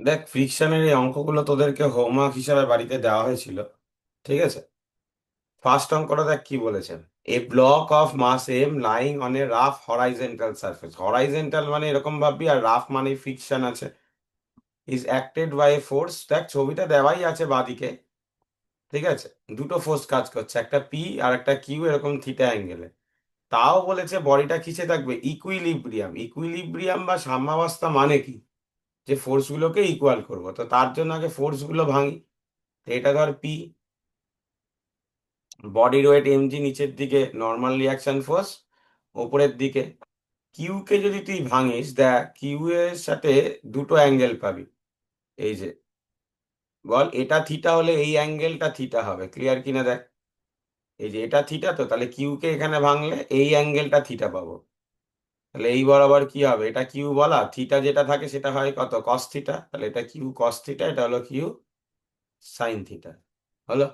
দেখ, ফ্রিকশনের এই অঙ্কগুলো তোদেরকে হোমওয়ার্ক হিসাবে বাড়িতে দেওয়া হয়েছিল। ঠিক আছে। ফার্স্ট অঙ্কটা দেখ কি বলেছে। এ block of mass M lying on a rough horizontal surface. Horizontal মানে এরকম ভাববি, আর রাফ মানে ফ্রিকশন আছে। Is acted by A force. দেখ ছবিটা দেওয়াই আছে বাদিকে। ঠিক আছে। দুটো ফোর্স কাজ করছে, একটা পি আর একটা কিউ, এরকম থিটা অ্যাঙ্গেলে। তাও বলেছে বডিটা কিসে থাকবে, ইকুইলিব্রিয়াম। ইকুইলিব্রিয়াম বা সাম্যাবস্থা মানে কি, যে ফোর্স গুলোকে ইকুয়াল করবো, তো তার জন্য আগে ফোর্স গুলো ভাঙি। তো এটা ধর পি, বডির ওয়েট এমজি নিচের দিকে, নর্মাল রিয়াকশন ফোর্স ওপরের দিকে। কিউ কে যদি তুই ভাঙিস, দেখ কিউ এর সাথে দুটো অ্যাঙ্গেল পাবি। এই যে, বল এটা থিটা হলে এই অ্যাঙ্গেলটা থিটা হবে, ক্লিয়ার কিনা দেখ। এই যে এটা থিটা, তো তাহলে কিউ কে এখানে ভাঙলে এই অ্যাঙ্গেলটা থিটা পাবো। তাহলে এই বরাবর কি হবে, এটা কিউ বলা, থিটা যেটা থাকে সেটা হয় কত, কস থিটা। তাহলে এটা কিউ কস থিটা, এটা হলো কিউ সাইন থিটা। হলো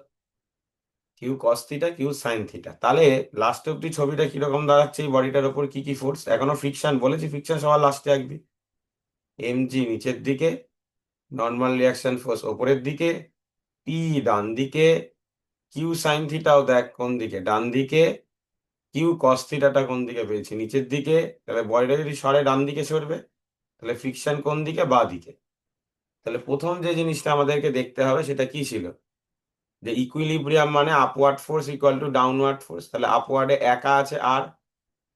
q cos theta, q sine theta. তাহলে লাস্ট অব্দি ছবিটা কিরকম দাঁড়াচ্ছে, এই বডিটার ওপর কি কি ফোর্স, এখনো ফ্রিকশন বলেছি, ফ্রিকশন সবার লাস্টে আসবি। এমজি নিচের দিকে, নর্মাল রিয়াকশন ফোর্স ওপরের দিকে, পি ডান দিকে, কিউ সাইন থিটাও দেখ কোন দিকে, ডান দিকে। কিউ কস থিটাটা কোন দিকে পেয়েছি, নিচের দিকে। তাহলে বডিটা যদি সরে ডান দিকে সরবে, তাহলে ফ্রিকশন কোন দিকে, বা দিকে। তাহলে প্রথম যে জিনিসটা আমাদেরকে দেখতে হবে সেটা কি ছিল, যে ইকুইলিব্রিয়াম মানে upward force equal to downward force. তাহলে আপওয়ার্ডে একা আছে আর,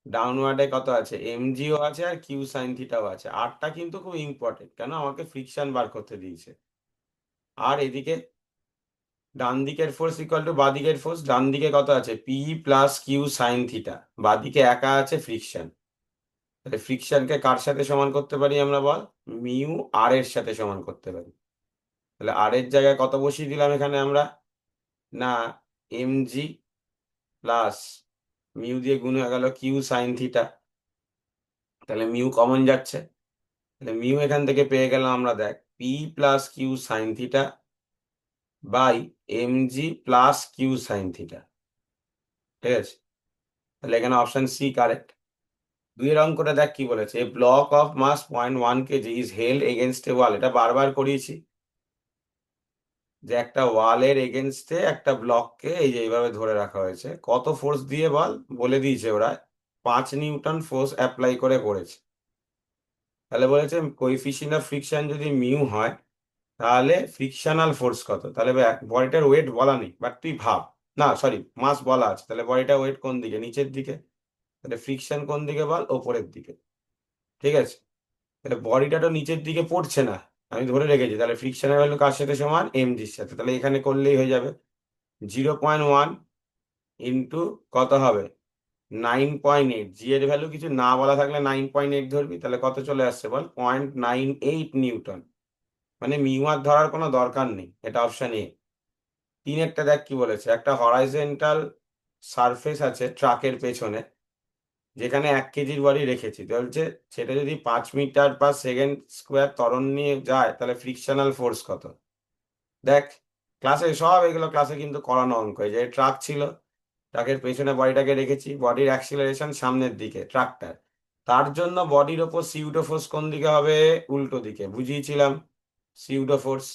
ডাউনওয়ার্ডে কত আছে, এমজিও আছে, আর কিউ সাইন থিটাও আছে। আরটা কিন্তু খুব ইম্পর্টেন্ট, কেন আমাকে ফ্রিকশন বার করতে দিয়েছে। আর এদিকে ডান দিকের ফোর্স ইকুয়াল টু বাঁ দিকের ফোর্স, ডান দিকে কত আছে, p plus q sine theta, বাঁ দিকে একা আছে ফ্রিকশন। তাহলে ফ্রিকশনকে কার সাথে সমান করতে পারি আমরা, বল, মিউ আর এর সাথে সমান করতে পারি। তাহলে আর এর জায়গায় কত বসিয়ে দিলাম এখানে আমরা, না, এমজি প্লাস মিউ দিয়ে গুণ হয়ে গেল কিউ সাইন থিটা। তাহলে মিউ কমন যাচ্ছে, তাহলে মিউ এখান থেকে পেয়ে গেলাম আমরা, দেখ, p plus q sine theta by mg plus q sine theta. ঠিক আছে। তাহলে এখানে অপশন সি কারেক্ট। দুইয়ের অঙ্কটা দেখ কি বলেছে, block of mass 0.1 kg is held against a wall. এটা বারবার করিয়েছি, যে একটা ওয়ালের এগেনস্টে একটা ব্লককে এই যে এইভাবে ধরে রাখা হয়েছে, কত ফোর্স দিয়ে বল, বলে দিয়েছে ওরা, 5 নিউটন ফোর্স অ্যাপ্লাই করে করেছে। তাহলে বলেছে কোএফিসিয়েন্ট অফ ফ্রিকশন যদি মিউ হয়, তাহলে ফ্রিকশনাল ফোর্স কত। তাহলে বডিটার ওয়েট বলা নেই, বাট তুই ভাব, না সরি, মাস বলা আছে, তাহলে বডিটার ওয়েট কোন দিকে, নিচের দিকে। তাহলে ফ্রিকশন কোন দিকে বল, ওপরের দিকে। ঠিক আছে। তাহলে বডিটা তো নিচের দিকে পড়ছে না, আমি ধরে রেখেছি, তাহলে ফ্রিকশনের ভ্যালু কার সাথে সমান, এমজির সাথে। তাহলে এখানে করলেই হয়ে যাবে 0.1 ইন্টু কত হবে, 9.8। জি এর ভ্যালু কিছু না বলা থাকলে 9.8 ধরবি, তাহলে কত চলে আসছে বল, 0.98 নিউটন। মানে মিউ আর ধরার কোনো দরকার নেই, এটা অপশন এ। তিনেরটা দেখ কি বলেছে, একটা হরাইজন্টাল সারফেস আছে ট্রাকের পেছনে, যেখানে 1 কেজির বডি রেখেছি, তো বলছে সেটা যদি 5 মিটার/সেকেন্ড স্কোয়ার ত্বরণ নিয়ে যায়, তাহলে ফ্রিকশনাল ফোর্স কত। দেখ, ক্লাসে সব এগুলো ক্লাসে কিন্তু করানো অঙ্ক, এই যে ট্রাক ছিল, ট্রাকের পেছনে বডিটাকে রেখেছি, বডির অ্যাক্সিলারেশন সামনের দিকে ট্রাকটার, তার জন্য বডির ওপর সিউডো ফোর্স কোন দিকে হবে, উল্টো দিকে, বুঝিয়েছিলাম সিউডো ফোর্স।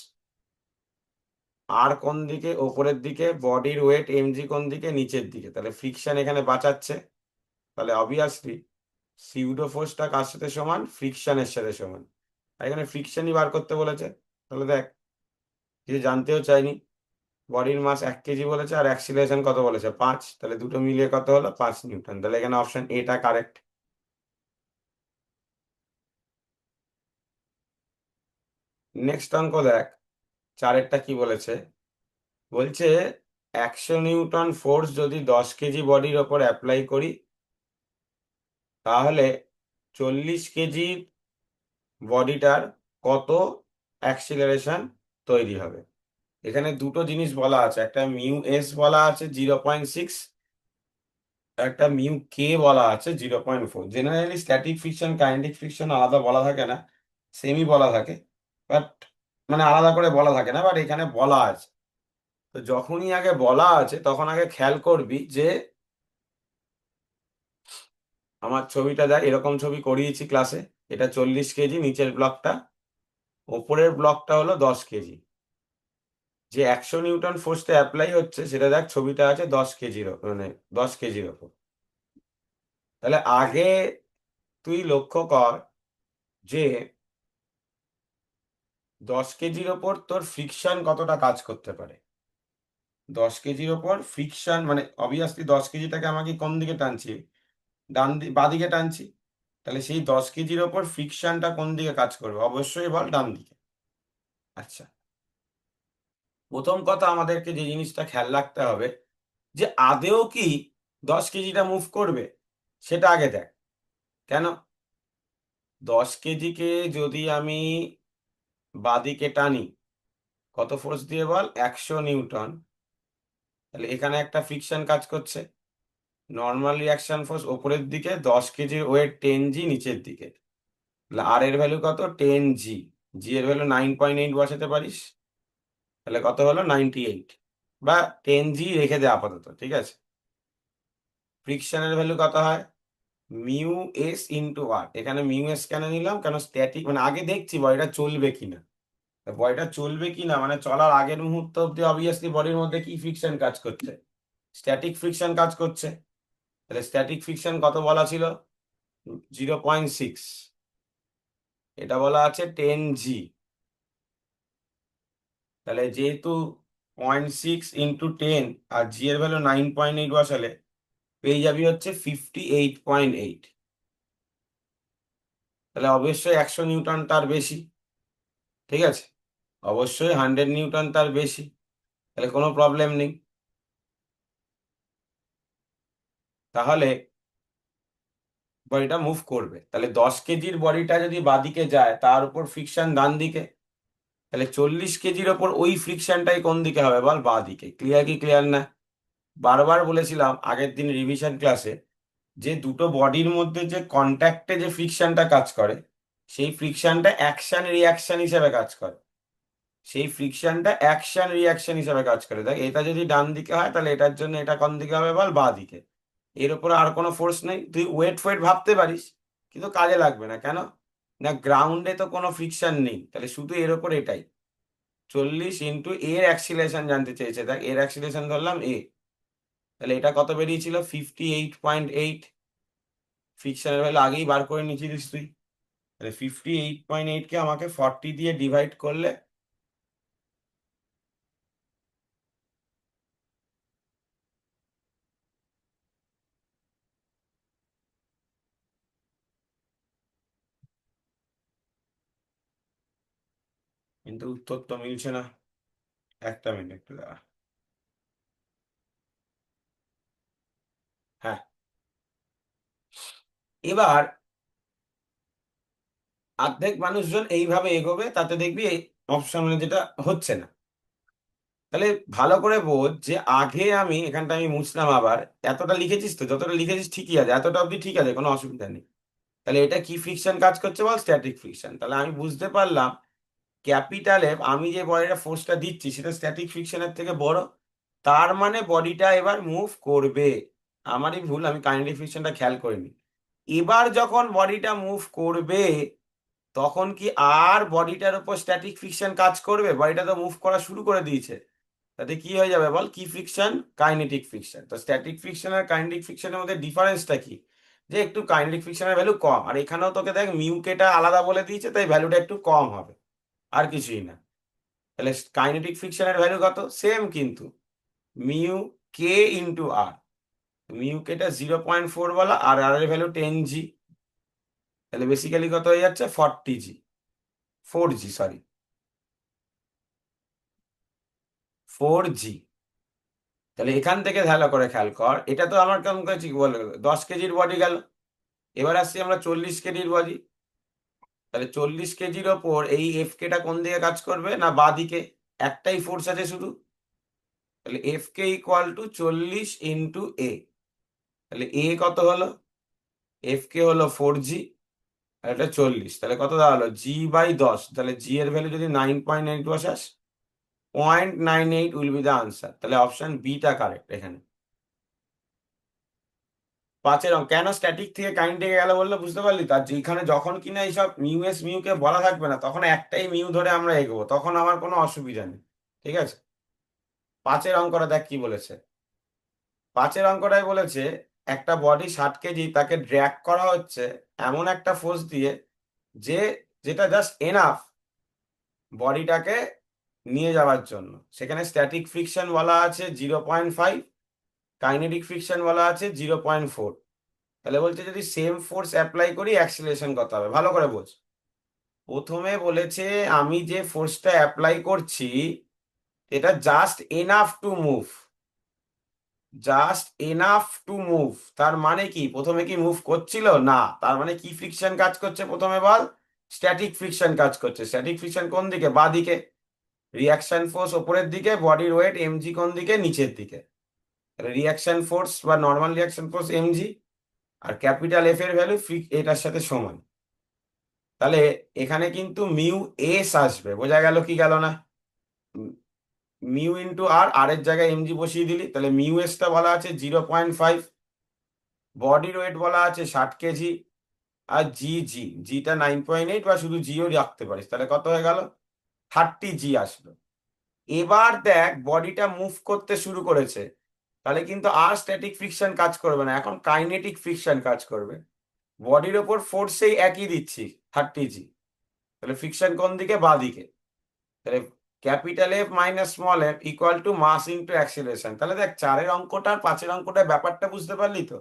আর কোন দিকে, ওপরের দিকে, বডির ওয়েট এমজি কোন দিকে, নিচের দিকে, তাহলে ফ্রিকশন এখানে বাঁচাচ্ছে। তাহলে অবভিয়াসলি সিউডো ফোর্সটা কার সাথে সমান, ফ্রিকশনের সাথে সমান। আর এখানে ফ্রিকশনই বার করতে বলেছে। তাহলে দেখ, কিছু জানতেও চাইনি, বডির মাস 1 কেজি বলেছে, আর অ্যাক্সিলারেশন কত বলেছে, 5, তাহলে দুটো মিলিয়ে কত হলো, 5 নিউটন। তাহলে এখানে অপশন এটা কারেক্ট। নেক্সট অঙ্ক দেখ, চারেরটা কি বলেছে, বলছে 100 নিউটন ফোর্স যদি 10 কেজি বডির ওপর অ্যাপ্লাই করি, তাহলে 40 কেজির বডিটার কত অ্যাক্সিলারেশন তৈরি হবে। এখানে দুটো জিনিস বলা আছে, একটা মিউ এস বলা আছে 0.6, একটা মিউ কে বলা আছে 0.4। Generally static friction kinetic friction আলাদা বলা থাকে না, সেমই বলা থাকে, বাট মানে আলাদা করে বলা থাকে না, বাট এখানে বলা আছে। তো যখনই আগে বলা আছে তখন আগে খেয়াল করবি যে, আমার ছবিটা দেখ, এরকম ছবি করিয়েছি ক্লাসে, এটা 40 কেজি নিচের ব্লকটা, ওপরের ব্লকটা হলো 10 কেজি। যে 100 নিউটন ফোর্সটা অ্যাপ্লাই হচ্ছে সেটা দেখ, ছবিটা আছে 10 কেজির, মানে 10 কেজির ওপর। তাহলে আগে তুই লক্ষ্য কর যে 10 কেজির ওপর তোর ফ্রিকশন কতটা কাজ করতে পারে। 10 কেজির ওপর ফ্রিকশন মানে অবভিয়াসলি 10 কেজিটাকে আমাকে কোন দিকে টানছি, বাদিকে টানছি। তাহলে সেই 10 কেজির ওপর ফ্রিকশনটা কোন দিকে কাজ করবে, অবশ্যই বল ডান দিকে। আচ্ছা, প্রথম কথা আমাদেরকে যে জিনিসটা খেয়াল রাখতে হবে যে আদেও কি 10 কেজিটা মুভ করবে সেটা আগে দেখ। কেন, 10 কেজিকে যদি আমি বাদিকে টানি কত ফোর্স দিয়ে বল, 100 নিউটন, তাহলে এখানে একটা ফ্রিকশন কাজ করছে। নর্মাল রিয়াকশন ফোর্স ওপরের দিকে, 10 কেজির ওয়েট 10 জি নিচের দিকে, তাহলে আর এর ভ্যালু কত, 10 জি। জি এর ভ্যালু 9.8 বসাতে পারিস, তাহলে কত হলো 98, বা 10 জি রেখে দে আপাতত, ঠিক আছে। ফ্রিকশনের ভ্যালু কত হয়, মিউ এস ইন্টু আর। এখানে মিউ এস কেন নিলাম, কেন স্ট্যাটিক মানে আগে দেখছি বডিটা চলবে কিনা। বডিটা চলবে কিনা মানে চলার আগের মুহূর্ত অব্দি অবভিয়াসলি বডির মধ্যে কি ফ্রিকশন কাজ করছে, স্ট্যাটিক ফ্রিকশন কাজ করছে। তাহলে স্ট্যাটিক ফ্রিকশন কত বলা ছিল, 0.6, এটা বলা আছে 10 জি। তাহলে যেহেতু 0.6 × 10 আর জি এর ভ্যালু 9.8 বসালে পেয়ে যাবি হচ্ছে 58.8। তাহলে অবশ্যই 100 নিউটন তার বেশি, ঠিক আছে, অবশ্যই 100 নিউটন তার বেশি, তাহলে কোনো প্রবলেম নেই। তাহলে বডিটা মুভ করবে। তাহলে 10 কেজির বডিটা যদি বাদিকে যায় তার উপর ফ্রিকশন ডান দিকে, তাহলে 40 কেজির ওপর ওই ফ্রিকশনটাই কোন দিকে হবে বল, বাঁ দিকে। ক্লিয়ার কি ক্লিয়ার না? বারবার বলেছিলাম আগের দিন রিভিশন ক্লাসে যে দুটো বডির মধ্যে যে কন্ট্যাক্টে যে ফ্রিকশনটা কাজ করে সেই ফ্রিকশনটা অ্যাকশন রিয়াকশন হিসেবে কাজ করে। সেই ফ্রিকশনটা অ্যাকশন রিয়াকশন হিসেবে কাজ করে। দেখ, এটা যদি ডান দিকে হয় তাহলে এটার জন্য এটা কোন দিকে হবে বল, বাঁ দিকে। এর উপরে আর কোনো ফোর্স নেই, তুই ওয়েট ফোয়েট ভাবতে পারিস কিন্তু কাজে লাগবে না। কেন না, গ্রাউন্ডে তো কোনো ফ্রিকশন নেই, তাহলে শুধু এর ওপর এটাই। 40 × এর অ্যাক্সিলারেশন জানতে চেয়েছে, দেখ এর অ্যাক্সিলারেশন ধরলাম এ, তাহলে এটা কত বেরিয়েছিল 58.8। ফ্রিকশনের ভ্যালু আগেই বার করে নিয়েছিলিস তুই, তাহলে 58.8কে আমাকে 40 দিয়ে ডিভাইড করলে কিন্তু উত্তর তো মিলছে না। একটা মিনিট একটু দাঁড়া। হ্যাঁ, এবার অর্ধেক মানুষজন এইভাবে এগোবে, তাতে দেখবি অপশন মানে যেটা হচ্ছে না। তাহলে ভালো করে বোঝ যে আগে আমি এখানটা আমি মুছলাম আবার, এতটা লিখেছিস তো, যতটা লিখেছিস ঠিকই আছে, এতটা অবধি ঠিক আছে, কোনো অসুবিধা নেই। তাহলে এটা কি ফ্রিকশন কাজ করছে বল, স্ট্যাটিক ফ্রিকশন। তাহলে আমি বুঝতে পারলাম ক্যাপিটাল এফ আমি যে বডিটা ফোর্সটা দিচ্ছি সেটা স্ট্যাটিক ফ্রিকশনের থেকে বড়, তার মানে বডিটা এবার মুভ করবে। আমারই ভুল, আমি কাইনেটিক ফ্রিকশনটা খেয়াল করিনি। এবার যখন বডিটা মুভ করবে তখন কি আর বডিটার উপর স্ট্যাটিক ফ্রিকশন কাজ করবে? বডিটা তো মুভ করা শুরু করে দিয়েছে, তাতে কি হয়ে যাবে বল, কি ফ্রিকশন, কাইনেটিক ফ্রিকশন। তো স্ট্যাটিক ফ্রিকশন আর কাইনেটিক ফ্রিকশনের মধ্যে ডিফারেন্সটা কি, যে একটু কাইনেটিক ফ্রিকশনের ভ্যালু কম, আর এখানেও তোকে দেখ মিউ কেটা আলাদা বলে দিয়েছে, তাই ভ্যালুটা একটু কম হবে, আর কিছুই না। তাহলে কাইনেটিক ফ্রিকশনের ভ্যালু কত, সেম কিন্তু, মিউ কে ইন্টু আর। মিউ কেটা 0.4 বলা, আর আর এর ভ্যালু 10 জি, তাহলে বেসিক্যালি কত হয়ে যাচ্ছে 40 জি, 4 জি সরি, 4 জি। তাহলে এখান থেকে ভালো করে খেয়াল কর, এটা তো আমার কেমন করেছি বলে 10 কেজির বডি গেল। এবার আসছি আমরা 40 কেজির বডি। তাহলে 40 কেজির ওপর এই এফ কেটা কোন দিকে কাজ করবে না, বাঁ দিকে। একটাই ফোর্স আছে শুধু, তাহলে এফ কে ইকুয়াল টু 40 × এ। তাহলে এ কত হলো, এফ কে হলো 4 জি, আর এটা 40, তাহলে কত দাঁড়ালো জি/10। তাহলে জি এর ভ্যালু যদি 9.8 বসাস, 0.98 উইল বি দ্য আনসার। তাহলে অপশন বিটা কারেক্ট এখানে। পাঁচের অঙ্ক কেন স্ট্যাটিক থেকে কাইনেটিকে গেল বললে বুঝতে পারলি? তার যেখানে যখন কিনা এইসব মিউ এস মিউ কে বলা থাকবে না, তখন একটাই মিউ ধরে আমরা এগোবো, তখন আমার কোনো অসুবিধা নেই। ঠিক আছে, পাঁচের অঙ্কটা দেখ কি বলেছে। পাঁচের অঙ্কটাই বলেছে একটা বডি 60 কেজি, তাকে ড্র্যাগ করা হচ্ছে এমন একটা ফোর্স দিয়ে যে যেটা জাস্ট এনাফ বডিটাকে নিয়ে যাওয়ার জন্য। সেখানে স্ট্যাটিক ফ্রিকশন বলা আছে 0.5, কাইনেটিক ফ্রিকশন বলা আছে 0.4। তাহলে বলছে যদি সেম ফোর্স অ্যাপ্লাই করি অ্যাক্সিলারেশন কত হবে, ভালো করে বোঝ। প্রথমে বলেছে আমি যে ফোর্সটা অ্যাপ্লাই করছি এটা just enough to move, just enough to move. তার মানে কি প্রথমে কি মুভ করছিল না? তার মানে কি ফ্রিকশন কাজ করছে প্রথমে বল? স্ট্যাটিক ফ্রিকশন কাজ করছে। স্ট্যাটিক ফ্রিকশন কোন দিকে? বাঁ দিকে। রিয়াকশন ফোর্স ওপরের দিকে, বডির ওয়েট এমজি কোন দিকে? নিচের দিকে। তাহলে রিয়াকশন ফোর্স বা নর্মাল রিয়াকশন ফোর্স এমজি, আর ক্যাপিটাল এফ এর ভ্যালু এটার সাথে সমান। তাহলে এখানে কিন্তু মিউ এস আসবে, বোঝা গেল কি গেল না? মিউ ইন্টু আর, আর এর জায়গায় এমজি বসিয়ে দিলি, তাহলে মিউ এসটা বলা আছে 0.5, বডির ওয়েট বলা আছে 60 কেজি, আর জিটা 9.8 বা শুধু জিও রাখতে পারিস, তাহলে কত হয়ে গেল? 30 জি আসলো। এবার দেখ বডিটা মুভ করতে শুরু করেছে, তাহলে কিন্তু আর স্ট্যাটিক ফ্রিকশন কাজ করবে না, এখন কাইনেটিক ফ্রিকশন কাজ করবে। বডির ওপর ফোর্স সেই একই দিচ্ছি 30 জি, তাহলে ফ্রিকশন কোন দিকে? বাঁ দিকে। তাহলে capital F minus small f equal to mass into acceleration. তাহলে দেখ চারের অঙ্কটা আর পাঁচের অঙ্কটার ব্যাপারটা বুঝতে পারলি তো?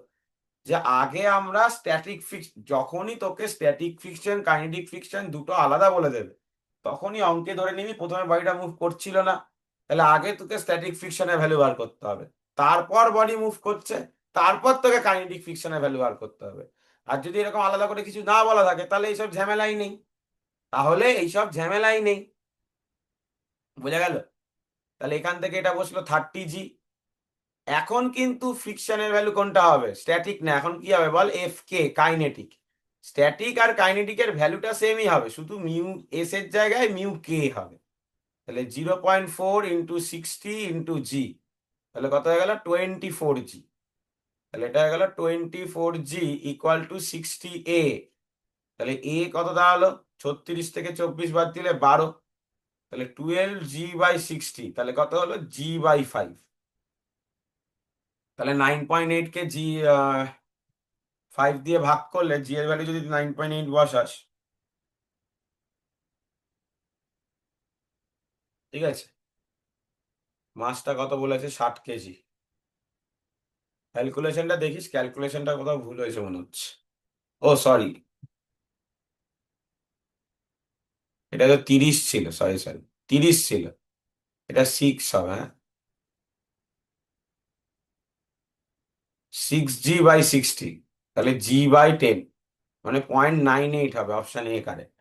যে আগে আমরা স্ট্যাটিক ফিক্স, যখনই তোকে স্ট্যাটিক ফ্রিকশন কাইনেটিক ফ্রিকশন দুটো আলাদা বলে দেবে, তখনই অঙ্কে ধরে নিবি প্রথমে বডিটা মুভ করছিল না, তাহলে আগে তোকে স্ট্যাটিক ফ্রিকশনের ভ্যালু বার করতে হবে, তারপর বডি মুভ করছে, তারপর তোকে কাইনেটিক ফ্রিকশনের ভ্যালু বার করতে হবে। আর যদি এরকম আলাদা করে কিছু না বলা থাকে তাহলে এইসব ঝামেলাই নেই, তাহলে এইসব ঝামেলাই নেই। বোঝা গেল? তাহলে এখান থেকে এটা বসলো 30 জি। এখন কিন্তু ফ্রিকশনের ভ্যালু কোনটা হবে? স্ট্যাটিক না, এখন কি হবে বল? এফ কে, কাইনেটিক। স্ট্যাটিক আর কাইনেটিকের ভ্যালুটা সেমই হবে, শুধু মিউ এস এর জায়গায় মিউ কে হবে। তাহলে 0.4 ইন্টু 60 ইন্টু জি, তাহলে কত হয়ে গেল? 24 জি। তাহলে এটা হয়ে গেল 24 জি ইকুয়াল টু 60 এ। তাহলে এ কত দাঁড়ালো? 36 থেকে 24 বাদ দিলে 12, তাহলে 12 জি/60, তাহলে কত হলো? জি/5। তাহলে 9.8 কে জি 5 দিয়ে ভাগ করলে জি এর ভ্যালু যদি 9.8 বসাস, ঠিক আছে, মাসটা কত বলেছে? 60 কেজি। ক্যালকুলেশনটা দেখিস, ক্যালকুলেশনটা কোথাও ভুল হয়েছে মনে হচ্ছে। ও সরি, এটা তো 30 ছিল, সরি সরি, 30 ছিল, এটা 6 হবে। হ্যাঁ, 6 জি/60, তাহলে জি/10, মানে 0.98 হবে, অপশন এ কারেক্ট।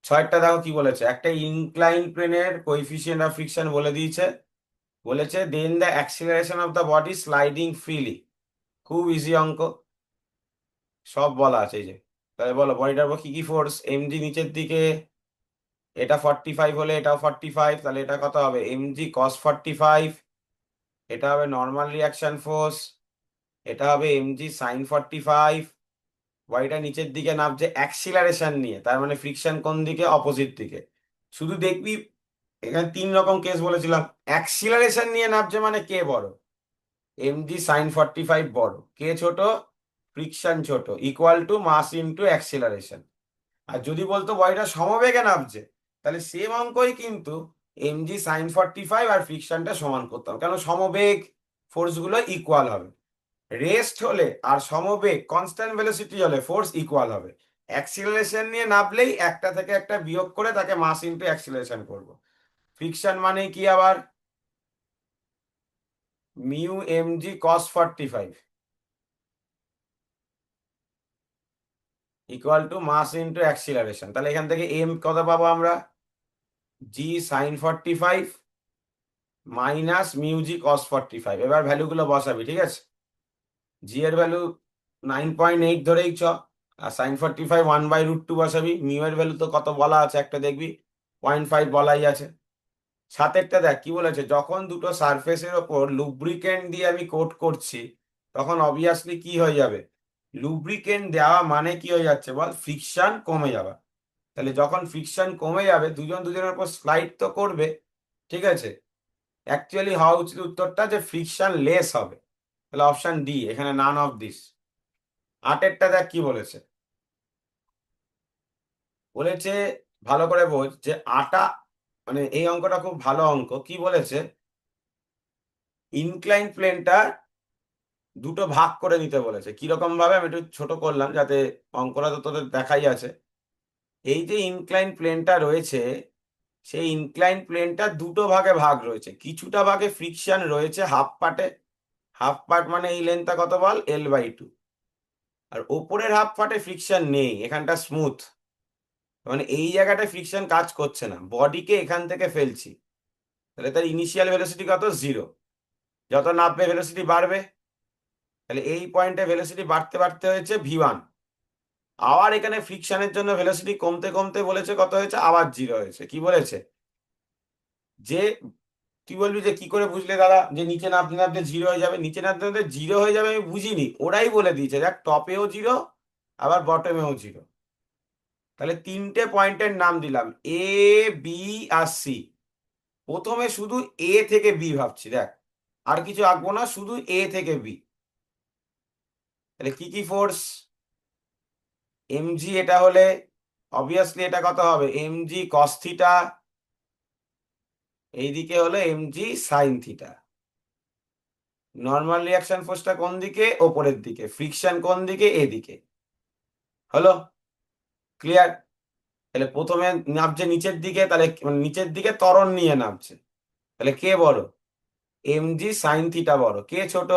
ছয়টা দেখো কি বলেছে, একটা ইনক্লাইন প্লেনের কোএফিসিয়েন্ট অফ ফ্রিকশন বলে দিয়েছে, বলেছে then the acceleration of the body sliding freely. খুব ইজি অঙ্ক, সব বলা আছে এই যে। তাহলে বলো বডিটার উপর কি কি ফোর্স? এমজি নিচের দিকে, এটা 45 হলে এটাও 45, তাহলে এটা কত হবে? M g cos 45। এটা হবে নর্মাল রিয়াকশন ফোর্স, এটা হবে এমজি সাইন 45। বডিটা নিচের দিকে নামছে অ্যাক্সিলারেশন নিয়ে, তার মানে ফ্রিকশন কোন দিকে? অপোজিট দিকে। শুধু দেখবি এখানে তিন রকম কেস বলেছিলাম, অ্যাক্সিলারেশন নিয়ে নামছে মানে কে বড়? এমজি সাইন 45 বড়, কে ছোট? ফ্রিকশন ছোট, equal to mass into acceleration. আর যদি বলতো বডিটা সমবেগে নামছে, তাহলে সেম অঙ্কই কিন্তু এমজি সাইন 45 আর ফ্রিকশনটা সমান করতাম, কেন? সমবেগ ফোর্স গুলো ইকুয়াল হবে। রেস্ট হলে আর সমবেগ কনস্ট্যান্ট ভেলোসিটি হলে ফোর্স ইকুয়াল হবে। অ্যাক্সিলারেশন নিয়ে নামলেই একটা থেকে একটা বিয়োগ করে তাকে মাস ইন্টু অ্যাক্সিলারেশন করব। ফ্রিকশন মানে কি আবার? Mu mg cos 45 equal to mass into acceleration. তাহলে এখান থেকে এম কত পাবো আমরা? G sine 45 minus mu g cos 45। এবার ভ্যালুগুলো বসাবি, ঠিক আছে। জি এর ভ্যালু 9.8 ধরেই চ, আর সাইন 45 1/√2 বসাবি। মিউ এর ভ্যালু তো কত বলা আছে একটা দেখবি, 0.5 বলাই আছে। সাতেরটা দেখ কি বলেছে, যখন দুটো সারফেসের ওপর লুব্রিকেন্ট দিয়ে আমি কোট করছি, তখন অবভিয়াসলি কি হয়ে যাবে, লুব্রিকেন্ট দেওয়া মানে কি হয়ে যাচ্ছে বল, ফ্রিকশন কমে যাবে। তাহলে যখন ফ্রিকশন কমে যাবে দুজন দুজনের উপর স্লাইড তো করবে, ঠিক আছে। অ্যাকচুয়ালি হওয়া উচিত উত্তরটা যে ফ্রিকশন লেস হবে। তাহলে অপশন ডি, এখানে নান অফ দিস। আটেরটা দেখ কি বলেছে। বলেছে, ভালো করে বোঝ যে আটা, মানে এই অঙ্কটা খুব ভালো অঙ্ক। কি বলেছে, ইনক্লাইন প্লেনটা দুটো ভাগ করে নিতে বলেছে। কিরকম ভাবে, আমি একটু ছোট করলাম যাতে অঙ্কটা তো তোদের দেখাই আছে। এই যে ইনক্লাইন প্লেনটা রয়েছে, সেই ইনক্লাইন প্লেনটা দুটো ভাগে ভাগ রয়েছে। কিছুটা ভাগে ফ্রিকশন রয়েছে হাফ পার্টে, হাফ পার্ট মানে এই লেন্থটা কত বল, L/2। আর ওপরের হাফ পার্টে ফ্রিকশন নেই, এখানটা স্মুথ, মানে এই জায়গাটায় ফ্রিকশন কাজ করছে না, বডিকে এখান থেকে ফেলছি। তাহলে তার ইনিশিয়াল ভেলোসিটি কত, 0। যত নামবে ভেলোসিটি বাড়বে, তাহলে এই পয়েন্টে ভেলোসিটি বাড়তে বাড়তে হয়েছে V1। আবার এখানে ফ্রিকশনের জন্য ভেলোসিটি কমতে কমতে বলেছে কত হয়েছে, আবার 0 হয়েছে। কি বলেছে, যে তুই বলবি যে কি করে বুঝলে দাদা যে নিচে নামতে নামতে 0 হয়ে যাবে। নিচে নামতে নামতে 0 হয়ে যাবে আমি বুঝিনি, ওরাই বলে দিয়েছে, দেখ টপেও 0 আবার বটমেও 0। তাহলে তিনটে পয়েন্টের নাম দিলাম, এ, বি আর সি। প্রথমে শুধু এ থেকে বি ভাবছি, দেখ আর কিছু আঁকবো না, শুধু এ থেকে বি। তাহলে কি কি ফোর্স, mg, এটা হলে অবভিয়াসলি এটা কত হবে, mg cos থিটা, এইদিকে হলো mg sin থিটা। নর্মাল রিয়াকশন ফোর্সটা কোন দিকে, ওপরের দিকে। ফ্রিকশন কোন দিকে, এদিকে। হলো ক্লিয়ার। তাহলে প্রথমে নামছে নিচের দিকে, তাহলে মানে নিচের দিকে ত্বরণ নিয়ে নামছে। তাহলে কে বড়, mg sin থিটা বড়, কে ছোট,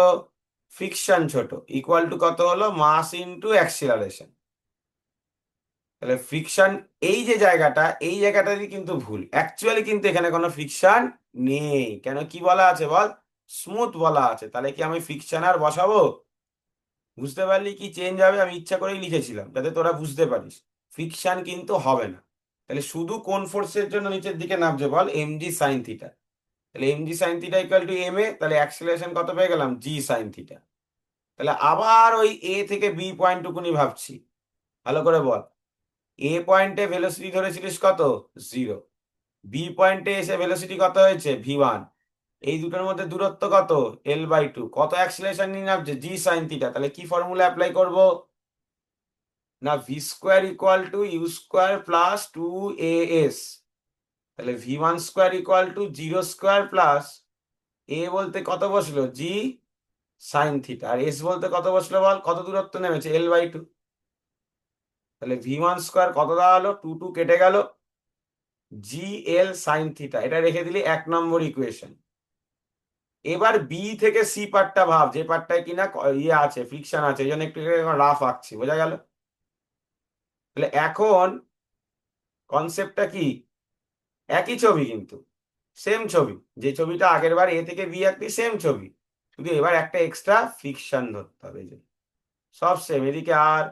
ফ্রিকশন ছোট। ইকুয়াল টু কত হলো, মাস ইনটু অ্যাক্সিলারেশন। তাহলে ফ্রিকশন, এই যে জায়গাটা, এই জায়গাটারই কিন্তু ভুল। অ্যাকচুয়ালি কিন্তু এখানে কোনো ফ্রিকশন নেই। কেন, কি বলা আছে বল, স্মুথ বলা আছে। তাহলে কি আমি ফ্রিকশন আর বসাবো, বুঝতে পারলি কি চেঞ্জ হবে, আমি ইচ্ছা করেই লিখেছিলাম যাতে তোরা বুঝতে পারিস। ফ্রিকশন কিন্তু হবে না। তাহলে শুধু কোন ফোর্সের জন্য নিচের দিকে নামছে বল, mg sin থিটা। তাহলে mg sin theta equal two ma, তাহলে অ্যাক্সিলারেশন কত পেয়ে গেলাম, g sin থিটা। তাহলে আবার ওই এ থেকে বি পয়েন্টটুকুনি ভাবছি, ভালো করে বল। এ পয়েন্টে ভেলোসিটি ধরেছিলিস কত, 0। বি পয়েন্টে এসে ভেলোসিটি কত হয়েছে, V1। এই দুটোর মধ্যে দূরত্ব কত, L/2। কত অ্যাক্সিলারেশন নিয়ে নামছে, g sin থিটা। তাহলে কি ফর্মুলা অ্যাপ্লাই করব, না V square equal to you square plus 2as। তাহলে V1 square equal to 0 square plus A বলতে কত বসলো, g sin থিটা, আর এস বলতে কত বসলো বল, কত দূরত্ব নেমেছে, L/2। তাহলে V1 স্কোয়ার কত দাঁড়ালো, 2 কেটে গেল, GL sin থিটা। এটা রেখে দিলি 1 নম্বর ইকুয়েশন। এবার বি থেকে সি পার্টটা ভাব, যে পার্টটায় কিনা ইয়ে আছে, ফ্রিকশন আছে, এই জন্য একটু রাফ আঁকছি, বোঝা গেল। তাহলে এখন কনসেপ্টটা কি, একই ছবি কিন্তু, সেম ছবি। যে ছবিটা আগের বার এ থেকে বি আঁকলি, সেম ছবি, শুধু এবার একটা এক্সট্রা ফ্রিকশন ধরতে হবে। এই যে সব সেম, এদিকে আর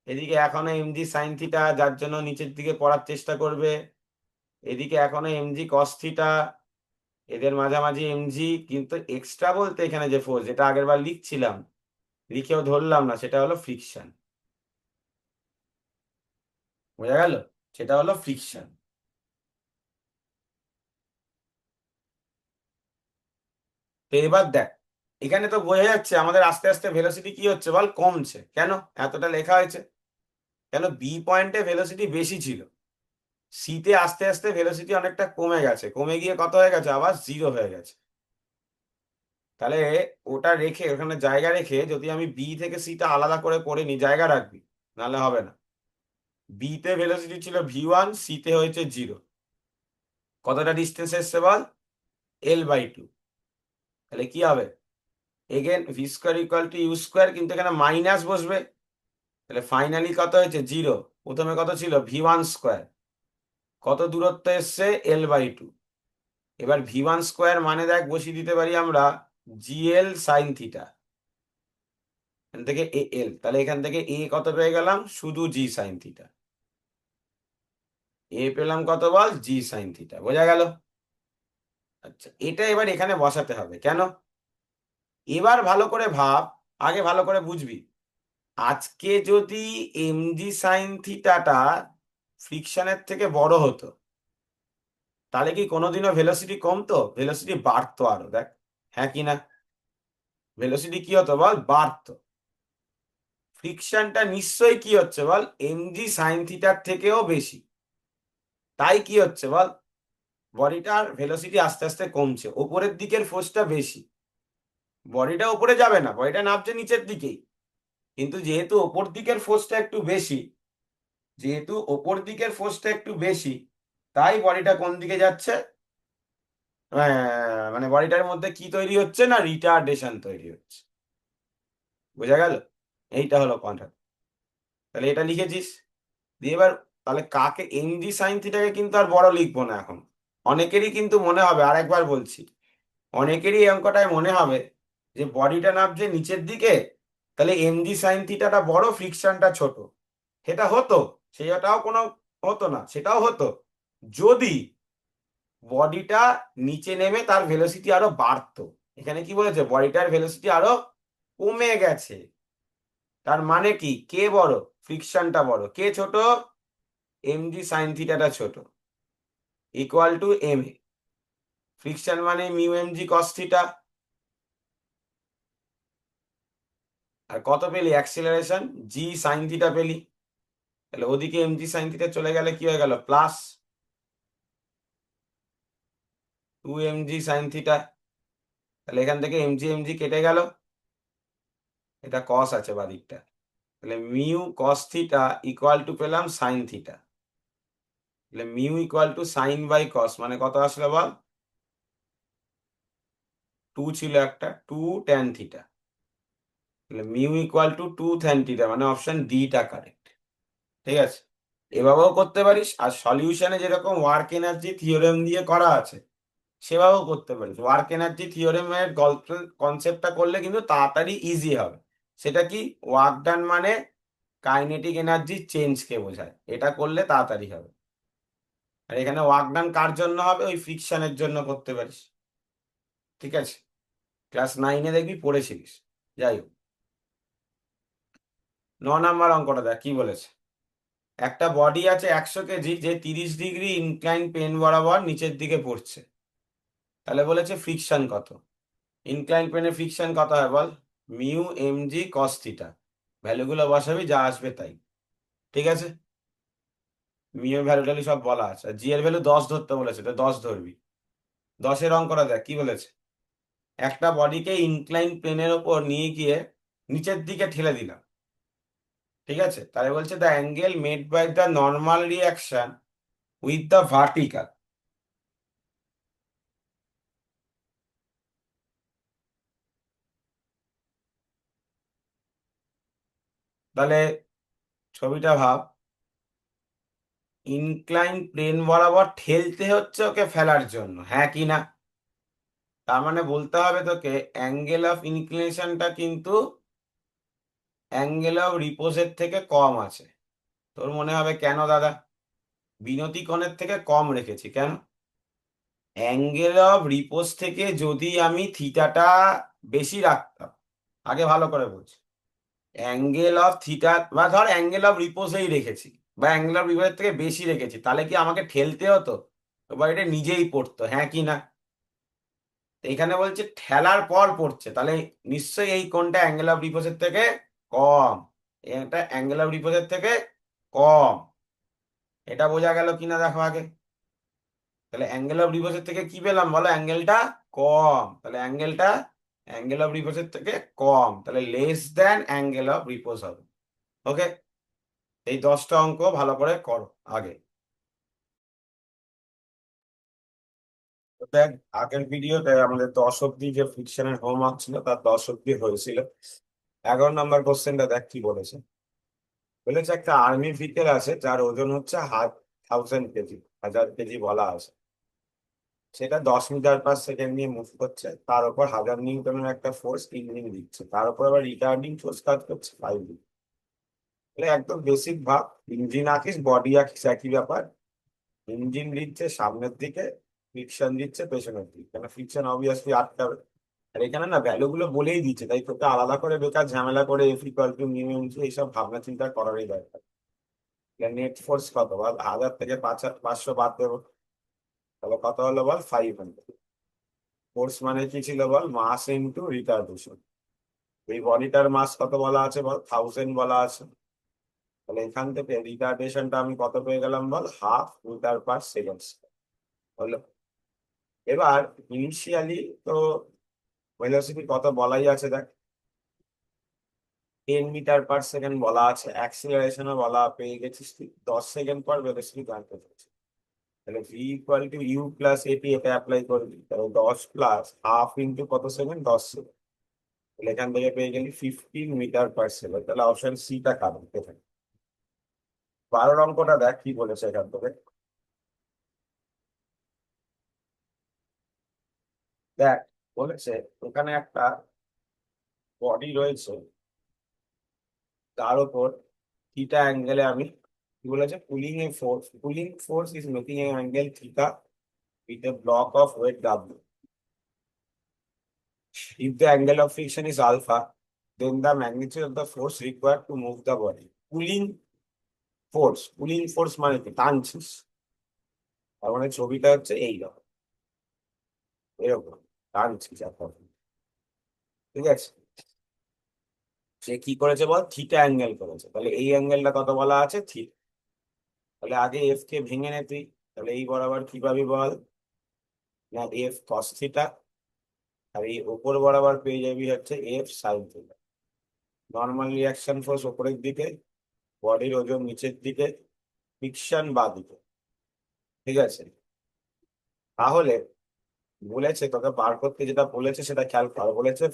এদিকে এখনো mg sin থিটা, যার জন্য নিচের দিকে পড়ার চেষ্টা করবে। এদিকে এখনো mg cos থিটা, এদের মাঝামাঝি mg। কিন্তু এক্সট্রা বলতে এখানে যে ফোর্স, যেটা আগের বার লিখছিলাম, লিখেও ধরলাম না, সেটা হলো ফ্রিকশন। বোঝা গেল, সেটা হলো ফ্রিকশন। তো এবার দেখ, এখানে তো বোঝা যাচ্ছে আমাদের আস্তে আস্তে ভেলোসিটি কি হচ্ছে বল, কমছে। কেন, এতটা লেখা হয়েছে কেন, বি পয়েন্টে ভেলোসিটি বেশি ছিল, সিতে আস্তে আস্তে ভেলোসিটি অনেকটা কমে গেছে, কমে গিয়ে কত হয়ে গেছে, আবার 0 হয়ে গেছে। তাহলে ওটা রেখে, ওখানে জায়গা রেখে যদি আমি বি থেকে সিটা আলাদা করে করে নি, জায়গা রাখবি, নাহলে হবে না। বিতে ভেলোসিটি ছিল V1, সিতে হয়েছে 0। কতটা ডিস্টেন্স এসছে বল, L/2। তাহলে কি হবে, again v square equal to you square, কিন্তু এখানে মাইনাস বসবে। তাহলে ফাইনালি কত হয়েছে, 0। প্রথমে কত ছিল, V1 স্কোয়ার, কত দূরত্ব এসছে, L/2। এবার V1 স্কোয়ার মানে দেখ বসিয়ে দিতে পারি আমরা, GL সাইন থিটা। এখান থেকে এল, তাহলে এখান থেকে এ কত পেয়ে গেলাম, শুধু জি সাইন থিটা। এ পেলাম কত বল, জি সাইন থিটা। বোঝা গেল। আচ্ছা, এটা এবার এখানে বসাতে হবে। কেন, এবার ভালো করে ভাব, আগে ভালো করে বুঝবি। আজকে যদি এমজি সাইন থিটাটা ফ্রিকশনের থেকে বড় হতো, তাহলে কি কোনোদিনও ভেলোসিটি কমতো? ভেলোসিটি বাড়তো আরো, দেখ। হ্যাঁ কি না? ভেলোসিটি কি হতো বল? বাড়তো। ফ্রিকশনটা নিশ্চয়ই কি হচ্ছে বল? এমজি সাইন থিটার থেকেও বেশি। তাই কি হচ্ছে বল? বডিটার ভেলোসিটি আস্তে আস্তে কমছে, ওপরের দিকের ফোর্সটা বেশি। বডিটা উপরে যাবে না, বডিটা নামছে নিচের দিকেই। কিন্তু যেহেতু ওপর দিকের ফোর্সটা একটু বেশি, যেহেতু ওপর দিকের ফোর্সটা একটু বেশি, তাই বডিটা কোন দিকে যাচ্ছে? মানে বডিটার মধ্যে কি তৈরি হচ্ছে না? রিটার্ডেশন তৈরি হচ্ছে। বোঝা গেল? এইটা হলো কনসেপ্ট। তাহলে এটা লিখেছিস। দিয়ে এবার তাহলে কাকে, এমজি সাইন থিটাকে কিন্তু আর বড় লিখবো না এখন। অনেকেরই কিন্তু মনে হবে, আরেকবার বলছি, অনেকেরই এই অঙ্কটায় মনে হবে যে বডিটা নামছে নিচের দিকে, তাহলে এমজি সাইন থিটাটা বড়, ফ্রিকশনটা ছোট। সেটা হতো, সেটাও কোনো হতো না, সেটাও হতো যদি বডিটা নিচে নেমে তার ভেলোসিটি আরো বাড়তো। এখানে কি বলেছে? বডিটার ভেলোসিটি আরো কমে গেছে। তার মানে কি? কে বড়? ফ্রিকশনটা বড়। কে ছোট? এমজি সাইন থিটাটা ছোট। Equal to m a. Friction মানে মিউ এমজি কস থিটা। আর কত পেলি? অ্যাক্সিলারেশন জি সাইন থিটা পেলি। তাহলে ওদিকে এমজি সাইন থিটা চলে গেলে কি হয়ে গেল? Plus 2mg sign theta. তাহলে এখান থেকে এমজি এমজি কেটে গেল, এটা কস আছে বাদিকটা। তাহলে mu cos theta equal to পেলাম সাইন থিটা। তাহলে mu equal to sine by cos, মানে কত আসলে বল? 2 ছিল একটা, 2 tan থিটা। তাহলে mu equal to 2 tan theta, মানে অপশন ডিটা কারেক্ট। ঠিক আছে? এভাবেও করতে পারিস, আর সলিউশনে যেরকম ওয়ার্ক এনার্জি থিওরেম দিয়ে করা আছে সেভাবেও করতে পারিস। ওয়ার্ক এনার্জি থিওরেমের গল্প কনসেপ্টটা করলে কিন্তু তাড়াতাড়ি ইজি হবে। সেটা কি? ওয়ার্ক ডান মানে কাইনেটিক এনার্জি চেঞ্জকে বোঝায়, এটা করলে তাড়াতাড়ি হবে। আর এখানে ওয়ার্ক ডান কার জন্য হবে? ওই ফ্রিকশনের জন্য করতে পারিস। ঠিক আছে? ক্লাস 9-এ দেখবি পড়েছিলিস। যাই হোক, 9 নম্বর অঙ্কটা দেখ কি বলেছে। একটা বডি আছে 100 কেজি, যে 30 ডিগ্রি ইনক্লাইন প্লেন বরাবর নিচের দিকে পড়ছে। তাহলে বলেছে ফ্রিকশন কত? ইনক্লাইন প্লেনের ফ্রিকশন কত হয় বল? Mu mg cos theta. ভ্যালুগুলো বসাবি, যা আসবে তাই। ঠিক আছে? মিউ এর ভ্যালু ট্যালু সব বলা আছে। আর জি এর ভ্যালু 10 ধরতে বলেছে, তো 10 ধরবি। 10-এর অঙ্কটা দেখ কি বলেছে। একটা বডিকে ইনক্লাইন প্লেনের ওপর নিয়ে গিয়ে নিচের দিকে ঠেলে দিলাম। ঠিক আছে? তাহলে বলছে the angle made by the normal reaction with the vertical. তাহলে ছবিটা ভাব, ইনক্লাইন প্লেন বরাবর ঠেলতে হচ্ছে ওকে ফেলার জন্য, হ্যাঁ কি না? তার মানে বলতে হবে তোকে অ্যাঙ্গেল অফ ইনক্লিনেশনটা কিন্তু অ্যাঙ্গেল অফ রিপোজের থেকে কম আছে। তোর মনে হবে কেন দাদা? বিনতি কোণের থেকে কম রেখেছি কেন? অ্যাঙ্গেল অফ রিপোজ থেকে যদি আমি থিটাটা বেশি রাখতাম, আগে ভালো করে বলছি, অ্যাঙ্গেল অফ থিটা বা ধর অ্যাঙ্গেল অফ রিপোজেই রেখেছি, বা অ্যাঙ্গেল অফ রিপোজের থেকে বেশি রেখেছি, তাহলে কি আমাকে ঠেলতে হতো? বা এটা নিজেই পড়তো, হ্যাঁ কি না? এখানে বলছে ঠেলার পর পড়ছে, তাহলে নিশ্চয়ই এই কোণটা অ্যাঙ্গেল অফ রিপোজের থেকে কম। এটা অ্যাঙ্গেল অফ রিপোজের থেকে কম। এটা বোঝা গেল কিনা দেখো আগে। তাহলে অ্যাঙ্গেল অফ রিপোজের থেকে কি পেলাম বলো? অ্যাঙ্গেলটা কম। তাহলে অ্যাঙ্গেলটা অ্যাঙ্গেল অফ রিপোজের থেকে কম, তাহলে লেস দ্যান অ্যাঙ্গেল অফ রিপোজ হবে। ওকে? এই 10টা অঙ্ক ভালো করে করো আগে। তো দেখ, আগের ভিডিওতে আমাদের 10 অব্দি যে ফ্রিকশনের হোমওয়ার্ক ছিল তার 10 অব্দি হয়েছিল। 11 নম্বর কোশ্চেনটা দেখ কি বলেছে। বলেছে একটা আর্মি ভেহিকেল আছে যার ওজন হচ্ছে 1000 কেজি, 1000 কেজি বলা আছে। সেটা 10 মিটার পার সেকেন্ড নিয়ে মুভ করছে, তার উপর 1000 নিউটনের একটা ফোর্স ইঞ্জিন দিচ্ছে, তার উপর আবার রিটার্ডিং ফোর্স কাজ করছে 5 নিউটন। তাহলে একদম বেসিক ভাব, ইঞ্জিন আঁকিস বডি আঁকিস একই ব্যাপার। ইঞ্জিন দিচ্ছে সামনের দিকে, ফ্রিকশন দিচ্ছে পেছনের দিকে, কেন ফ্রিকশন অবভিয়াসলি আটকাবে। আর এখানে না ভ্যালু গুলো বলেই দিচ্ছে, তাই তোকে আলাদা করে বেকার ঝামেলা করে F equal to mu into এইসব ভাবনা চিন্তা করারই দরকার। নেট ফোর্স কত বল, 1000 থেকে 500 বাদ দেবো, তাহলে কত হলো বল, 500। ফোর্স মানে কি ছিল বল, মাস ইনটু রিটার্ডেশন। এই বডিটার মাস কত বলা আছে বল, 1000 বলা আছে। তাহলে এখান থেকে রিটার্ডেশনটা আমি কত পেয়ে গেলাম বল, হাফ মিটার পার সেকেন্ড হলো। এবার ইনিশিয়ালি তো ভেলোসিটি কত বলাই আছে দেখ, 10 মিটার পার সেকেন্ড বলা আছে, অ্যাক্সিলারেশনও বলা পেয়ে গেছিস তুই, 10 সেকেন্ড পর ভেলোসিটি জানতে চাইছি। তাহলে v equal to u plus at, এটা অ্যাপ্লাই করবি, তাহলে 10 প্লাস হাফ ইন্টু কত সেকেন্ড, 10 সেকেন্ড। তাহলে এখান থেকে পেয়ে গেলি 15 মিটার পার সেকেন্ড। তাহলে অপশন সিটা কারণ এখানে। 12 অঙ্কটা দেখ কি বলেছে এখান থেকে। দেখ, বলেছে ওখানে একটা বডি রয়েছে, তার উপর থিটা অ্যাঙ্গেলে আমি, কি বলেছে, pulling force is making a angle theta with a block of weight W. If the angle of friction is alpha, then the magnitude of the force required to move the body. Pulling force মানে কি, টানছিস, তার মানে ছবিটা হচ্ছে এইরকম, এরকম টানছিস এখন, ঠিক আছে। সে কি করেছে বল, থিটা অ্যাঙ্গেল করেছে, তাহলে এই অ্যাঙ্গেলটা কত বলা আছে, থিটা। তাহলে আগে এফ কে ভেঙে নে তুই, তাহলে এই বরাবর কি পাবি বল, না এফ কস থিটা, আর এই ওপর বরাবর পেয়ে যাবি হচ্ছে F sine theta. Normal reaction force ওপরের দিকে, বডির ওজন নিচের দিকে, ফ্রিকশন বা দিকে, ঠিক আছে। তাহলে বলেছে তোকে বার করতে, যেটা বলেছে সেটা খেয়াল কর, বলেছে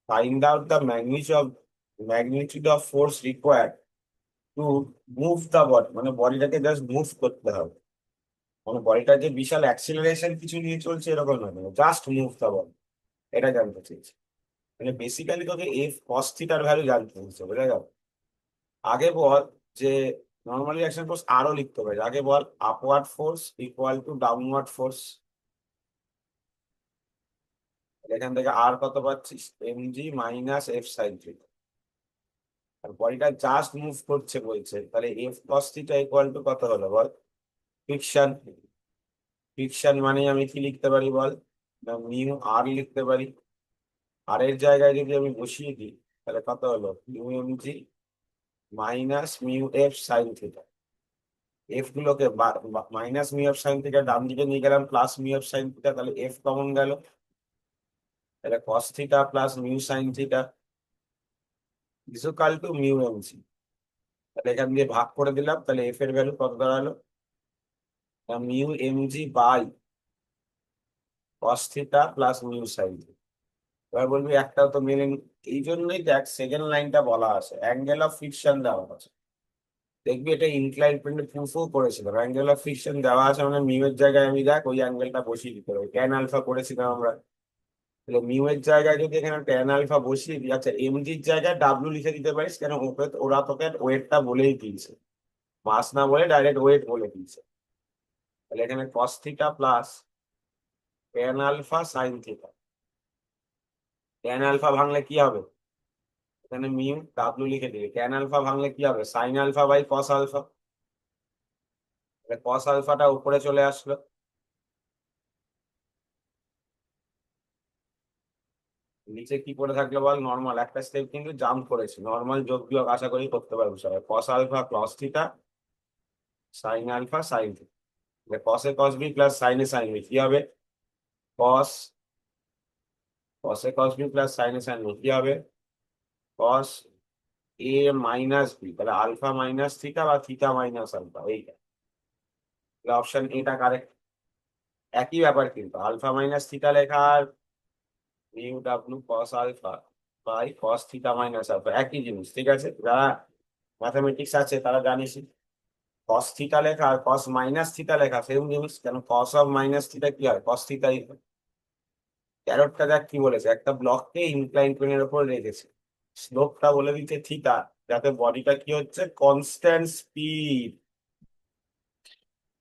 find out the magnitude of force required to move the body, মানে বডিটাকে জাস্ট মুভ করতে হবে, মানে বডিটা যে বিশাল অ্যাক্সিলারেশন কিছু নিয়ে চলছে এরকম নয়, জাস্ট মুভ দ্য বডি, এটা জানতে চেয়েছে। মানে বেসিক্যালি তোকে এফ কস থিটার ভ্যালু জানতে চেয়েছে, বুঝা গেল। আগে বল যে নর্মালি অ্যাকশন ফোর্স আরো লিখতে পারি, আগে বল upward force equal to downward force. এখান থেকে আর কত পাচ্ছিস, mg minus F sine theta. আর বডিটা জাস্ট মুভ করছে বলছে, তাহলে F cos theta equal to কত হলো বল, ফ্রিকশন। ফ্রিকশন মানে আমি কি লিখতে পারি বল, না মিউ আর লিখতে পারি। আর এর জায়গায় যদি আমি বসিয়ে দিই, তাহলে কত হলো, mu mg minus mu F sine theta. F গুলোকে minus mu F sine theta ডান দিকে নিয়ে গেলাম, plus mu F sine theta, তাহলে এফ কমন গেল, তাহলে cos theta plus mu sine theta equal to mu mg. তাহলে এখান দিয়ে ভাগ করে দিলাম, তাহলে এফ এর ভ্যালু কত দাঁড়ালো, mu mg by cos theta plus mu sine theta. এবার বলবি একটাও তো মেলেনি, এই জন্যই দেখ সেকেন্ড লাইনটা বলা আছে অ্যাঙ্গেল অফ ফ্রিকশন দেওয়া আছে। দেখবি এটা ইনক্লাইন প্লেনে প্রুফও করেছিলাম, অ্যাঙ্গেল অফ ফ্রিকশন দেওয়া আছে মানে মিউ এর জায়গায় আমি দেখ ওই অ্যাঙ্গেলটা বসিয়ে দিতে হবে, ট্যান আলফা করেছিলাম আমরা। তাহলে মিউ এর জায়গায় যদি এখানে ট্যান আলফা বসিয়ে দিই, আচ্ছা এমজির জায়গায় ডাব্লু লিখে দিতে পারিস, কেন ওরা তোকে ওয়েটটা বলেই দিয়েছে, মাস না বলে ডাইরেক্ট ওয়েট বলে দিয়েছে। তাহলে এখানে cos theta plus tan alpha sine theta, tan alpha ভাঙলে কি হবে, এখানে মিউ ডাব্লু লিখে দিবি, ট্যান আলফা ভাঙলে কি হবে, sine alpha by cos alpha. Cos আলফাটা উপরে চলে আসলো, নিচে কি পড়ে থাকলো বল, নর্মাল একটা স্টেপ কিন্তু জাম্প করেছি, নর্মাল যোগ বিয়োগ আশা করি করতে পারবো সবাই, cos alpha cos theta sine alpha sine theta, কসে কস বি প্লাস সাইনে সাইন বি কি হবে, কস কসে কস বি প্লাস সাইনে সাইন বি কি হবে, কস এ মাইনাস বি, তাহলে আলফা মাইনাস থিটা বা থিটা মাইনাস আলফা, এইটা অপশন এটা কারেক্ট। একই ব্যাপার কিন্তু আলফা মাইনাস থিটা লেখা আর mu W cos alpha by cos theta minus alpha একই জিনিস, ঠিক আছে। যারা ম্যাথামেটিক্স আছে তারা জানিস, কস থিটা লেখা আর কস মাইনাস থিটা লেখা সেম জিনিস, কেন কস অফ মাইনাস থিটা কি হয়, কস থিটাই হয়। ক্যারটটা দেখ কি বলেছে, একটা ব্লককে ইনক্লাইন প্লেনের উপর রেখেছে, স্লোপটা বলে দিচ্ছে থিটা, যাতে বডিটা কি হচ্ছে, কনস্ট্যান্ট স্পিড।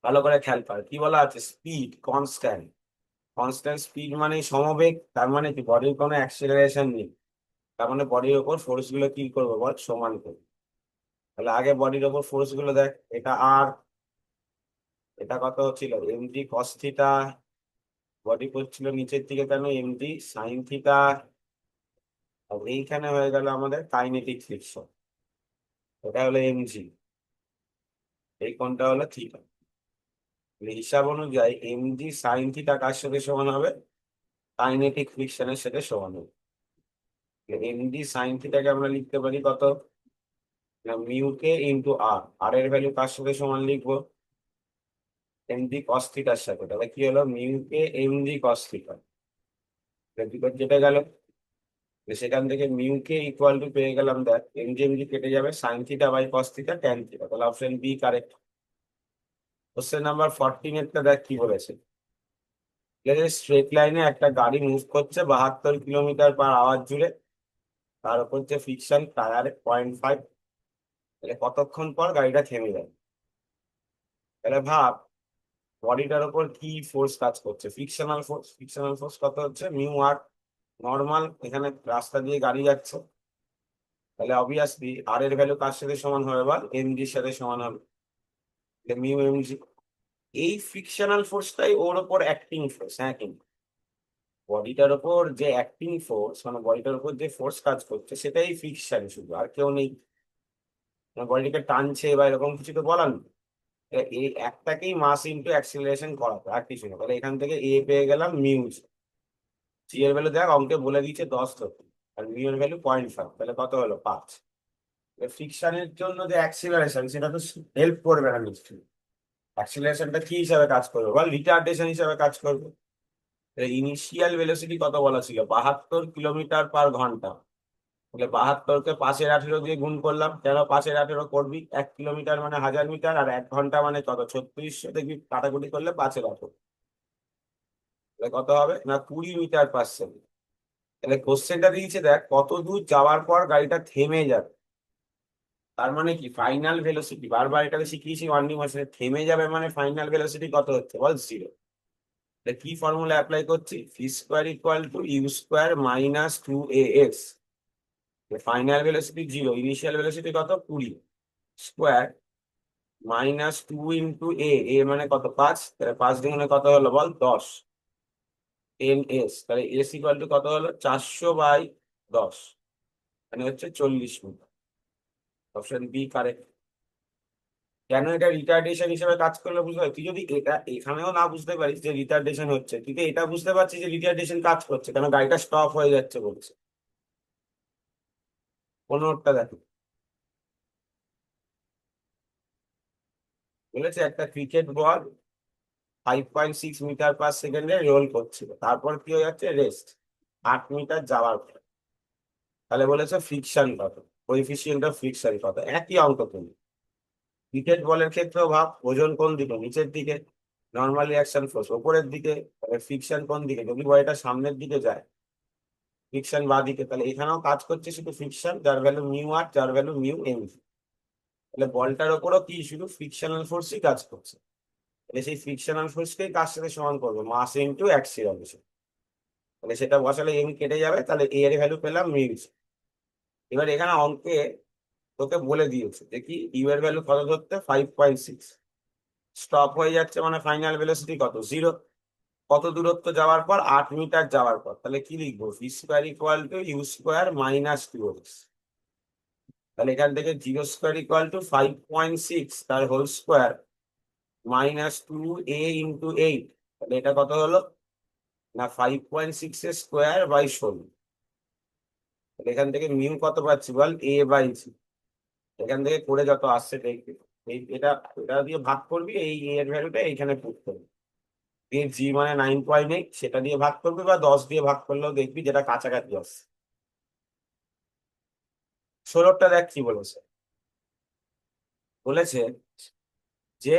ভালো করে খেয়াল কর কি বলা আছে, স্পিড কনস্ট্যান্ট, কনস্ট্যান্ট স্পিড মানে সমবেগ, তার মানে কি বডির কোনো অ্যাক্সিলারেশন নেই, তার মানে বডির ওপর ফোর্স গুলো কি করবো বল, সমান করবো। তাহলে আগে বডির ওপর ফোর্স গুলো দেখ, এটা আর, এটা কত ছিল এমজি কস থিটা, বডি করছিল নিচের দিকে কেন এমজি সাইন থিটা, আর এইখানে হয়ে গেল আমাদের কাইনেটিক ফ্রিকশন, এটা হলো এমজি, এই কোণটা হলো থিটা। হিসাব অনুযায়ী এমজি সাইন থিটা কার সাথে সমান হবে, কাইনেটিক ফ্রিকশনের সাথে সমান হবে। এমজি সাইন থিটাকে আমরা লিখতে পারি কত, না মিউ কে ইন্টু আর, আর এর ভ্যালু কার সাথে সমান লিখবো, এমজি কস থিটার সাথে, তাহলে কি হলো মিউ কে এমজি কস থিটা, যেটা গেল সেখান থেকে মিউ কে ইকুয়াল টু পেয়ে গেলাম, দেখ এমজি এমজি কেটে যাবে, sine theta by cos theta tan theta, তাহলে option B correct. Question number 14 এরটা দেখ কি বলেছে, স্ট্রেট লাইনে একটা গাড়ি মুভ করছে 72 কিলোমিটার/আওয়ার জুড়ে, তার উপর যে ফ্রিকশন টায়ারে 0.5, তাহলে কতক্ষণ পর গাড়িটা থেমে যায়। তাহলে ভাব বডিটার উপর কি ফোর্স কাজ করছে, ফ্রিকশনাল ফোর্স, ফ্রিকশনাল ফোর্স কত হচ্ছে মিউ আর, নর্মাল এখানে রাস্তা দিয়ে গাড়ি যাচ্ছে, তাহলে অবভিয়াসলি আর এর ভ্যালু কার সাথে সমান হবে বল, এমজির সাথে সমান হবে, মিউ এমজি। এই ফ্রিকশনাল ফোর্সটাই ওর ওপর অ্যাক্টিং ফোর্স, হ্যাঁ কিন্তু বডিটার ওপর যে অ্যাক্টিং ফোর্স, মানে বডিটার উপর যে ফোর্স কাজ করছে সেটাই ফ্রিকশন, শুধু আর কেউ নেই, বডিটাকে টানছে বা এরকম কিছু তো বলার নেই। এই একটাকেই মাস ইনটু অ্যাক্সিলারেশন করাতে, আর কিছু না। তাহলে এখান থেকে এ পেয়ে গেলাম মিউ, জি এর ভ্যালু দেখ অঙ্কে বলে দিয়েছে 10 তো, আর মিউ এর ভ্যালু 0.5, তাহলে কত হলো 5। ফ্রিকশনের জন্য যে অ্যাক্সিলারেশন সেটা তো হেল্প করবে না নিশ্চয়ই, অ্যাক্সিলারেশনটা কি হিসাবে কাজ করবে বল, রিটার্ডেশন হিসাবে কাজ করবে। ইনিশিয়াল ভেলোসিটি কত বলা ছিল, 72 কিলোমিটার/ঘন্টা, তাহলে 72 কে 5/18 দিয়ে গুণ করলাম, কেন 5/18 করবি, 1 কিলোমিটার মানে 1000 মিটার, আর 1 ঘন্টা মানে কত 3600, দেখবি কাটাকুটি করলে 5/18, তাহলে কত হবে না 20 মিটার/সেকেন্ড। তাহলে কোশ্চেনটা দিয়েছে দেখ কত দূর যাওয়ার পর গাড়িটা থেমে যাবে, তার মানে কি ফাইনাল ভেলোসিটি, বারবার এটাকে শিখিয়েছি ওয়ার্নিং মেশিনে, থেমে যাবে মানে ফাইনাল ভেলোসিটি কত হচ্ছে বল, 0। কি ফর্মুলা অ্যাপ্লাই করছি, v square equal to you square minus 2ax, final velocity 0, initial velocity কত 20, স্কোয়ার মাইনাস 2 ইন্টু এ মানে কত 5, তাহলে 5 দুগুণে কত হলো বল 10, 10s, তাহলে এস ইকুয়াল টু কত হলো 400/10, মানে হচ্ছে 40 মিটার, অপশন বি কারেক্ট। কেন এটা রিটার্ডেশন হিসেবে কাজ করলে বুঝতে পারছি, তুই যদি এটা এখানেও না বুঝতে পারিস যে রিটার্ডেশন হচ্ছে, তুই তো এটা বুঝতে পারছিস যে রিটার্ডেশন কাজ করছে, কারণ গাড়িটা স্টপ হয়ে যাচ্ছে বলছে। 15টা দেখো বলেছে একটা ক্রিকেট বল 5.6 মিটার/সেকেন্ডে রোল করছিল, তারপর কি হয়ে যাচ্ছে রেস্ট 8 মিটার যাওয়ার পর, তাহলে বলেছে ফ্রিকশন কত, কোএফিসিয়েন্ট অফ ফ্রিকশন কত, একই অঙ্ক তুমি। ক্রিকেট বলের ক্ষেত্রেও ভাব, ওজন কোন দিকে নিচের দিকে, নর্মাল রিয়াকশন ফোর্স ওপরের দিকে, তাহলে ফ্রিকশন কোন দিকে, যদি বডিটা সামনের দিকে যায় ফ্রিকশন বাঁ দিকে, তাহলে এখানেও কাজ করছে শুধু ফ্রিকশন, যার ভ্যালু মিউ আর, যার ভ্যালু মিউ এম, তাহলে বলটার ওপরও কি শুধু ফ্রিকশনাল ফোর্সই কাজ করছে, তাহলে সেই ফ্রিকশনাল ফোর্সকেই কার সাথে সমান করবে, মাস ইনটু অ্যাক্সিলারেশন, তাহলে সেটা বসালে এম কেটে যাবে, তাহলে এ এর ভ্যালু পেলাম মিউ। এবার এখানে অঙ্কে তোকে বলে দিয়েছে দেখি ইউ এর ভ্যালু কত ধরতে, 5.6, স্টপ হয়ে যাচ্ছে মানে ফাইনাল ভেলোসিটি কত 0, কত দূরত্ব যাওয়ার পর 8 মিটার যাওয়ার পর, তাহলে কি লিখবো, v square equal to you square minus 2x, তাহলে এখান থেকে 0² = 5.6 তার হোল স্কোয়ার মাইনাস 2a × 8, তাহলে এটা কত হলো না 5.6 এর স্কোয়ার বাই 16, তাহলে এখান থেকে মিউ কত পাচ্ছি বল, a/g, এখান থেকে করে যত আসছে দেখবি, এটা এটা দিয়ে ভাগ করবি, এই এর ভ্যালুটা এইখানে পুট করবি, দিয়ে জি মানে 9.8 সেটা দিয়ে ভাগ করবি, বা 10 দিয়ে ভাগ করলেও দেখবি যেটা কাছাকাছি আসছে। 16টা দেখ কি বলেছে, বলেছে যে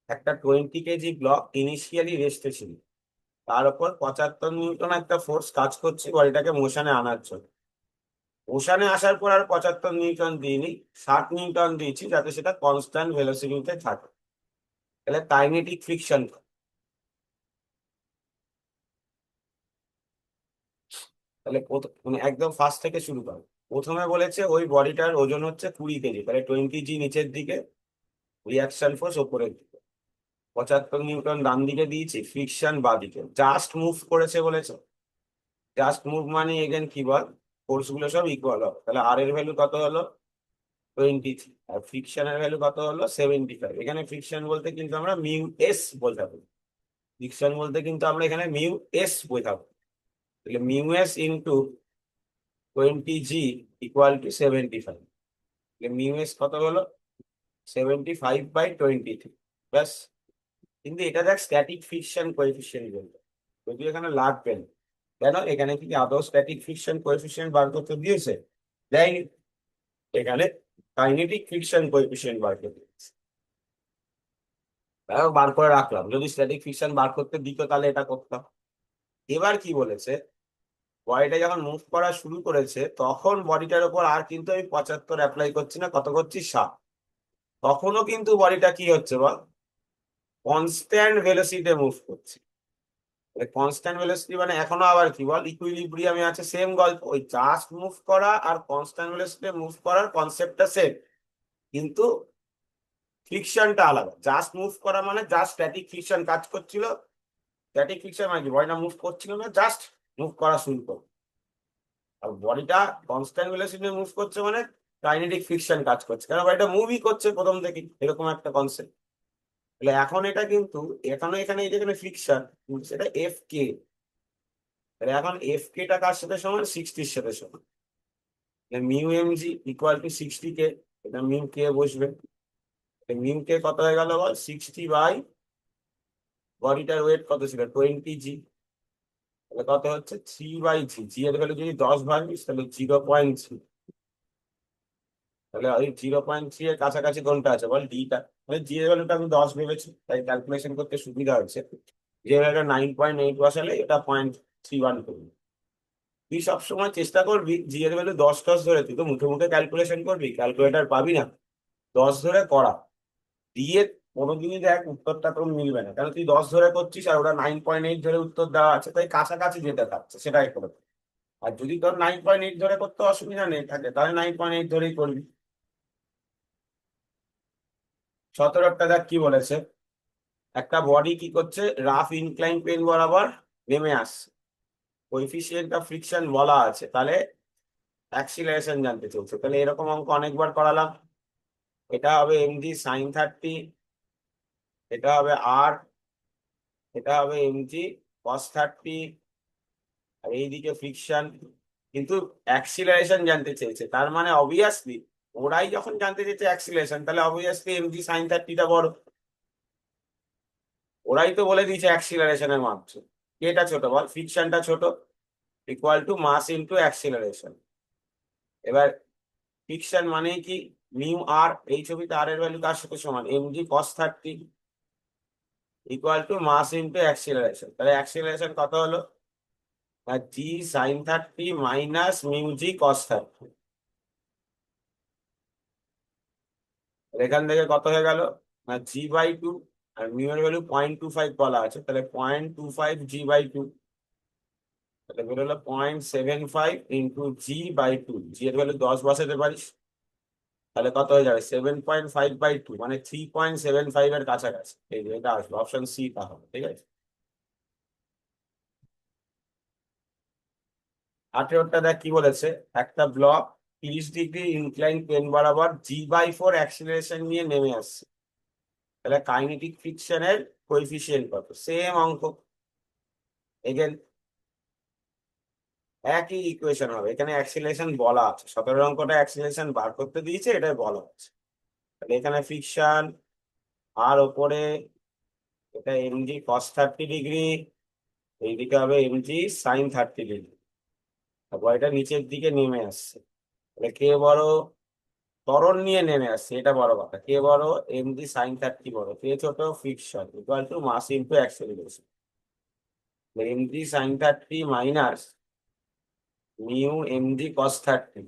একটা 20 কেজি ব্লক ইনিশিয়ালি রেস্টে ছিল, তার উপর 75 নিউটন একটা ফোর্স কাজ করছে বডিটাকে মোশনে আনার জন্য, মোশনে আসার পর আর 75 নিউটন দিইনি, 60 নিউটন দিয়েছি যাতে সেটা কনস্ট্যান্ট ভেলোসিটিতে থাকে, তাহলে কাইনেটিক ফ্রিকশন তাহলে মানে একদম ফার্স্ট থেকে শুরু করো। প্রথমে বলেছে ওই বডিটার ওজন হচ্ছে 20 কেজি, তাহলে 20 জি নিচের দিকে, রিয়াকশন ফোর্স ওপরের দিকে, 75 নিউটন ডান দিকে দিয়েছি, ফ্রিকশন বাঁ দিকে, জাস্ট মুভ করেছে বলেছে। জাস্ট মুভ মানে এগেন কি বল, ফোর্স গুলো সব ইকুয়াল হবে, তাহলে আর এর ভ্যালু কত হলো 23, আর ফ্রিকশনের ভ্যালু কত হলো 75। এখানে ফ্রিকশন বলতে কিন্তু আমরা মিউ এস বোঝাবো, ফ্রিকশন বলতে কিন্তু আমরা এখানে মিউ এস বোঝাবো। তাহলে মিউ এস ইন্টু 20 জি ইকুয়াল টু 75। তাহলে মিউ এস কত হলো 75/23, ব্যাস। কিন্তু এটা দেখ স্ট্যাটিক ফ্রিকশন কোএফিসিয়েন্ট বলতে, যদিও এখানে লাগবে না। কেন, এখানে কি আদৌ স্ট্যাটিক ফ্রিকশন কোএফিসিয়েন্ট বার করতে দিয়েছে? দেয়নি। এখানে কাইনেটিক ফ্রিকশন কোএফিসিয়েন্ট বার করতে দিয়েছে, তাও বার করে রাখলাম। যদি স্ট্যাটিক ফ্রিকশন বার করতে দিত তাহলে এটা করতাম। এবার কি বলেছে, বডিটা যখন মুভ করা শুরু করেছে তখন বডিটার উপর আর কিন্তু আমি 75 অ্যাপ্লাই করছি না, কত করছি 7। তখনও কিন্তু বডিটা কি হচ্ছে বল, কনস্ট্যান্ট ভেলোসিটিতে মুভ করছে। কনস্ট্যান্ট ভেলোসিটি মানে এখনো আবার কি বল, ইকুইলিব্রিয়ামে আছে, সেম গল্প। ওই জাস্ট মুভ করা আর কনস্ট্যান্ট ভেলোসিটিতে মুভ করার কনসেপ্টটা সেম, কিন্তু ফ্রিকশনটা আলাদা। জাস্ট মুভ করা মানে জাস্ট স্ট্যাটিক ফ্রিকশন কাজ করছিল, স্ট্যাটিক ফ্রিকশন মানে কি, বডিটা মুভ করছিল না, জাস্ট মুভ করা শুরু করো। আর বডিটা কনস্ট্যান্ট ভেলোসিটিতে মুভ করছে মানে কাইনেটিক ফ্রিকশন কাজ করছে, কারণ বডিটা মুভই করছে প্রথম থেকে, এরকম একটা কনসেপ্ট। তাহলে এখন এটা কিন্তু, এখনো এখানে এই যেখানে ফ্রিকশন, সেটা এফ কে। তাহলে এখন এফ কে টা কার সাথে সমান, 60-র সাথে সমান। Mu M g equal to 60 কে, এটা মিউ কে বসবে। মিউ কে কত হয়ে গেল বল, 60 বাই বডিটার ওয়েট কত ছিল 20 জি, তাহলে কত হচ্ছে 3/জি। জি এর ভ্যালু যদি 10 ভাঙিস তাহলে 0.3, তাহলে ওই 0.3 এর কাছাকাছি কোনটা আছে বল, ডিটা। মানে জি এর ভ্যালুটা আমি 10 ভেবেছি, তাই ক্যালকুলেশন করতে সুবিধা হচ্ছে। জি এর ভ্যালুটা 9.8 বসালে এটা 0.31 করবে। তুই সবসময় চেষ্টা করবি জি এর ভ্যালু 10 ধরে, তুই তো মুখে মুখে ক্যালকুলেশন করবি, ক্যালকুলেটার পাবি না, 10 ধরে করা। দিয়ে কোনোদিনই দেখ উত্তরটা তোর মিলবে না, কারণ তুই 10 ধরে করছিস আর ওটা 9.8 ধরে উত্তর দেওয়া আছে, তাই কাছাকাছি যেতে থাকছে, সেটাই করে। আর যদি তোর 9.8 ধরে করতে অসুবিধা নেই থাকে, তাহলে 9.8 ধরেই করবি। 17টা দেখ কি বলেছে, একটা বডি কি করছে, রাফ ইনক্লাইন প্লেন বরাবর নেমে আসছে, কোএফিসিয়েন্ট অফ ফ্রিকশন বলা আছে, তাহলে অ্যাক্সিলারেশন জানতে চলছে। তাহলে এরকম অঙ্ক অনেকবার করালাম। এটা হবে এমজি সাইন 30, এটা হবে আর, এটা হবে এমজি কস 30, আর এইদিকে ফ্রিকশন। কিন্তু অ্যাক্সিলারেশন জানতে চেয়েছে, তার মানে অবভিয়াসলি ওরাই যখন জানতে চেয়েছে অ্যাক্সিলারেশন, তাহলে অবভিয়াসলি এমজি সাইন 30টা বড়। ওরাই তো বলে দিয়েছে অ্যাক্সিলারেশনের মাপছে, এটা ছোট বল, ফ্রিকশনটা ছোট, equal to mass into acceleration. এবার ফ্রিকশন মানে কি, মিউ আর, এই ছবিতে আর এর ভ্যালু কার সাথে সমান, mg cos 30 equal to mass into acceleration. তাহলে অ্যাক্সিলারেশন কত হলো, g sine 30 minus mu g cos 30। এখান থেকে কত হয়ে গেল, না জি/2, আর মিউ এর ভ্যালু 0.25 বলা আছে, তাহলে 0.25 জি/2, তাহলে বেরোলো 0.75 ইন্টু জি/2। জি এর ভ্যালু 10 বসাতে পারিস, তাহলে কত হয়ে যাবে 7.5/2, মানে 3.75 এর কাছাকাছি। এই যে এটা আসবে অপশন সি, তাহলে ঠিক আছে। 18টা দেখ কি বলেছে, একটা ব্লক 30 ডিগ্রি ইনক্লাইন প্লেন বরাবর জি/4 অ্যাক্সিলারেশন নিয়ে নেমে আসছে, তাহলে কাইনেটিক ফ্রিকশনের কোএফিসিয়েন্ট কত, সেম অঙ্ক। এগেন একই ইকুয়েশন হবে, এখানে অ্যাক্সিলারেশন বলা আছে, 17 অঙ্কটা অ্যাক্সিলারেশন বার করতে দিয়েছে, এটাই বলা আছে। তাহলে এখানে ফ্রিকশন আর ওপরে, এটা এমজি কস 30 ডিগ্রি, এইদিকে হবে এমজি সাইন 30 ডিগ্রি, তারপর এটা নিচের দিকে নেমে আসছে। তাহলে কে বড়, ত্বরণ নিয়ে নেমে আসছে, এটা বড় কথা। কে বড়, এমজি সাইন 30 বড়, কে ছোট, friction equal to mass into acceleration. Mg sine 30 minus mu mg cos 30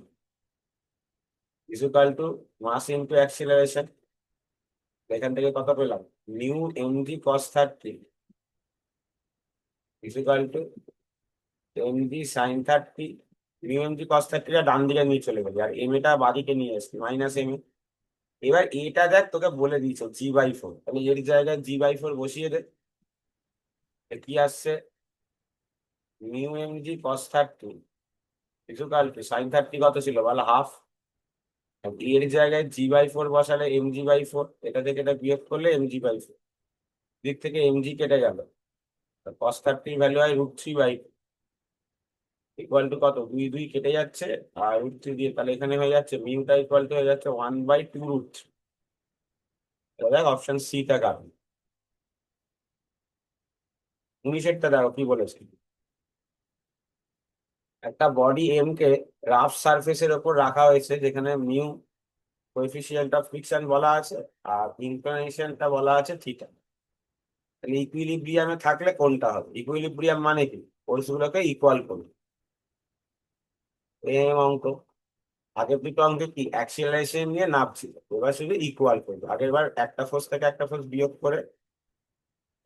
equal to mass into acceleration. এখান থেকে কত পেলাম, mu mg cos 30 equal to mg sine 30, mu mg cos 30টা ডান দিকে নিয়ে চলে গেছে, আর এম এটা বাদিকে নিয়ে আসছি মাইনাস এম। এবার এটা দেখ তোকে বলে দিয়েছ G/4, তাহলে এর জায়গায় G/4 বসিয়ে দে। কি আসছে? Mu mg cos 30 equal to sine 30 কত ছিল বল, হাফ। এর জায়গায় G/4 বসালে mg/4, এটা থেকে এটা বিয়োগ করলে mg/4, দিক থেকে mg কেটে গেল, কস 30 ভ্যালু হয় √3/2 ইকুয়াল টু কত, 2 কেটে যাচ্ছে, আর √3 দিয়ে তাহলে এখানে হয়ে যাচ্ছে মিউটা ইকুয়াল টু হয়ে যাচ্ছে 1/2√3। দেখ অপশন সি টা কাটবে। 19-এরটা দেখো কি বলেছে। একটা বডি এম কে রাফ সারফেসের ওপর রাখা হয়েছে, যেখানে মিউ কোএফিসিয়েন্ট অফ ফ্রিকশন বলা আছে, আর ইনক্লিনেশনটা বলা আছে থিটা। তাহলে ইকুইলিব্রিয়ামে থাকলে কোনটা হবে? ইকুইলিব্রিয়াম মানে কি? ফোর্সগুলোকে ইকুয়াল করবে। এম অঙ্ক, আগের দুটো অঙ্কে কি অ্যাক্সিলারেশন নিয়ে নামছিল, এবার শুধু ইকুয়াল করবে। আগের বার একটা ফোর্স থেকে একটা ফোর্স বিয়োগ করে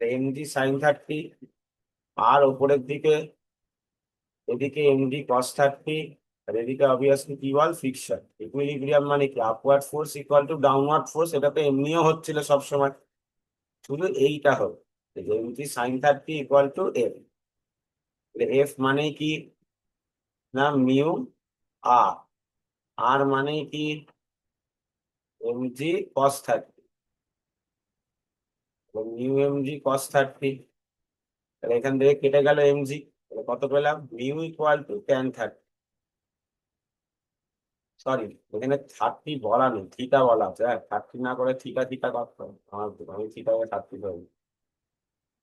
এমজি সাইন 30, আর ওপরের দিকে এদিকে এমজি কস 30, আর এদিকে অবভিয়াসলি কি বল, ফ্রিকশন। ইকুইলিব্রিয়াম মানে কি? Upward force equal to downward force, এটা তো এমনিও হচ্ছিল সবসময়, শুধু এইটা হবে MG sine 30 equal to F. F মানে কি না, মিউ আর, আর মানে কি mg cos 30, mu mg cos 30, তাহলে এখান থেকে কেটে গেল এমজি, তাহলে কত পেলাম, mu equal to tan 30। Sorry, এখানে 30 বলা নেই, থিটা বলা আছে। হ্যাঁ, 30 না করে থিটা থিটা করতে হবে, আমি থিটাকে 30 ধরি,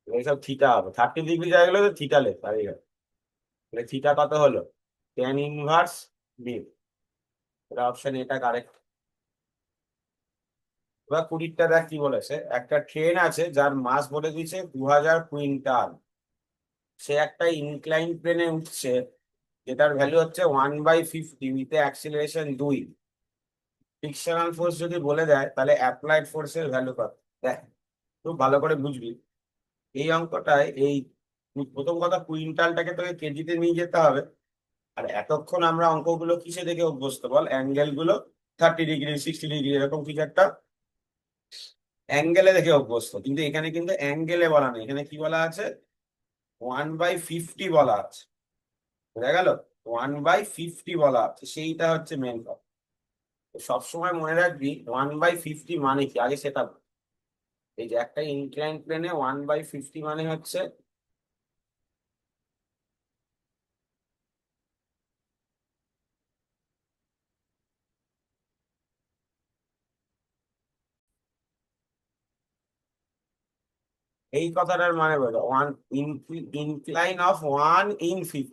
এইসব থিটা হবে। 30 ডিগ্রি জায়গা গেলে তো থিটা লেখ, তাই গেল। তাহলে থিটা কত হলো, ট্যান ইনভার্স মিউ। এটা অপশন এটা কারেক্ট। এবার 20টা দেখ কি বলেছে। একটা ট্রেন আছে যার মাস বলে দিয়েছে 2000 কুইন্টাল। সে একটা ইনক্লাইন প্লেনে উঠছে, যেটার ভ্যালু হচ্ছে 1/50, উইথ অ্যাক্সিলারেশন 2। ফ্রিকশনাল ফোর্স যদি বলে দেয়, তাহলে অ্যাপ্লাইড ফোর্সের ভ্যালু কত? দেখ, খুব ভালো করে বুঝবি এই অঙ্কটায়। এই প্রথম কথা, কুইন্টালটাকে তোকে কেজিতে নিয়ে যেতে হবে। আর এতক্ষণ আমরা অঙ্কগুলো কিসে দেখে অভ্যস্ত বল, অ্যাঙ্গেল গুলো 30 ডিগ্রি 60 ডিগ্রি এরকম কিছু একটা অ্যাঙ্গেলে দেখে অভ্যস্ত, কিন্তু এখানে কিন্তু অ্যাঙ্গেলে বলা নেই, এখানে কি বলা আছে, 1/50 বলা আছে। বোঝা গেল? 1/50 বলা আছে, সেইটা হচ্ছে মেন কথা। সবসময় মনে রাখবি 1/50 মানে কি, আগে সেটা বল। এই যে একটা ইনক্লাইন প্লেনে 1/50 মানে হচ্ছে, এই কথাটার মানে বলো, ওয়ান ইনক্লাইন অফ 1/50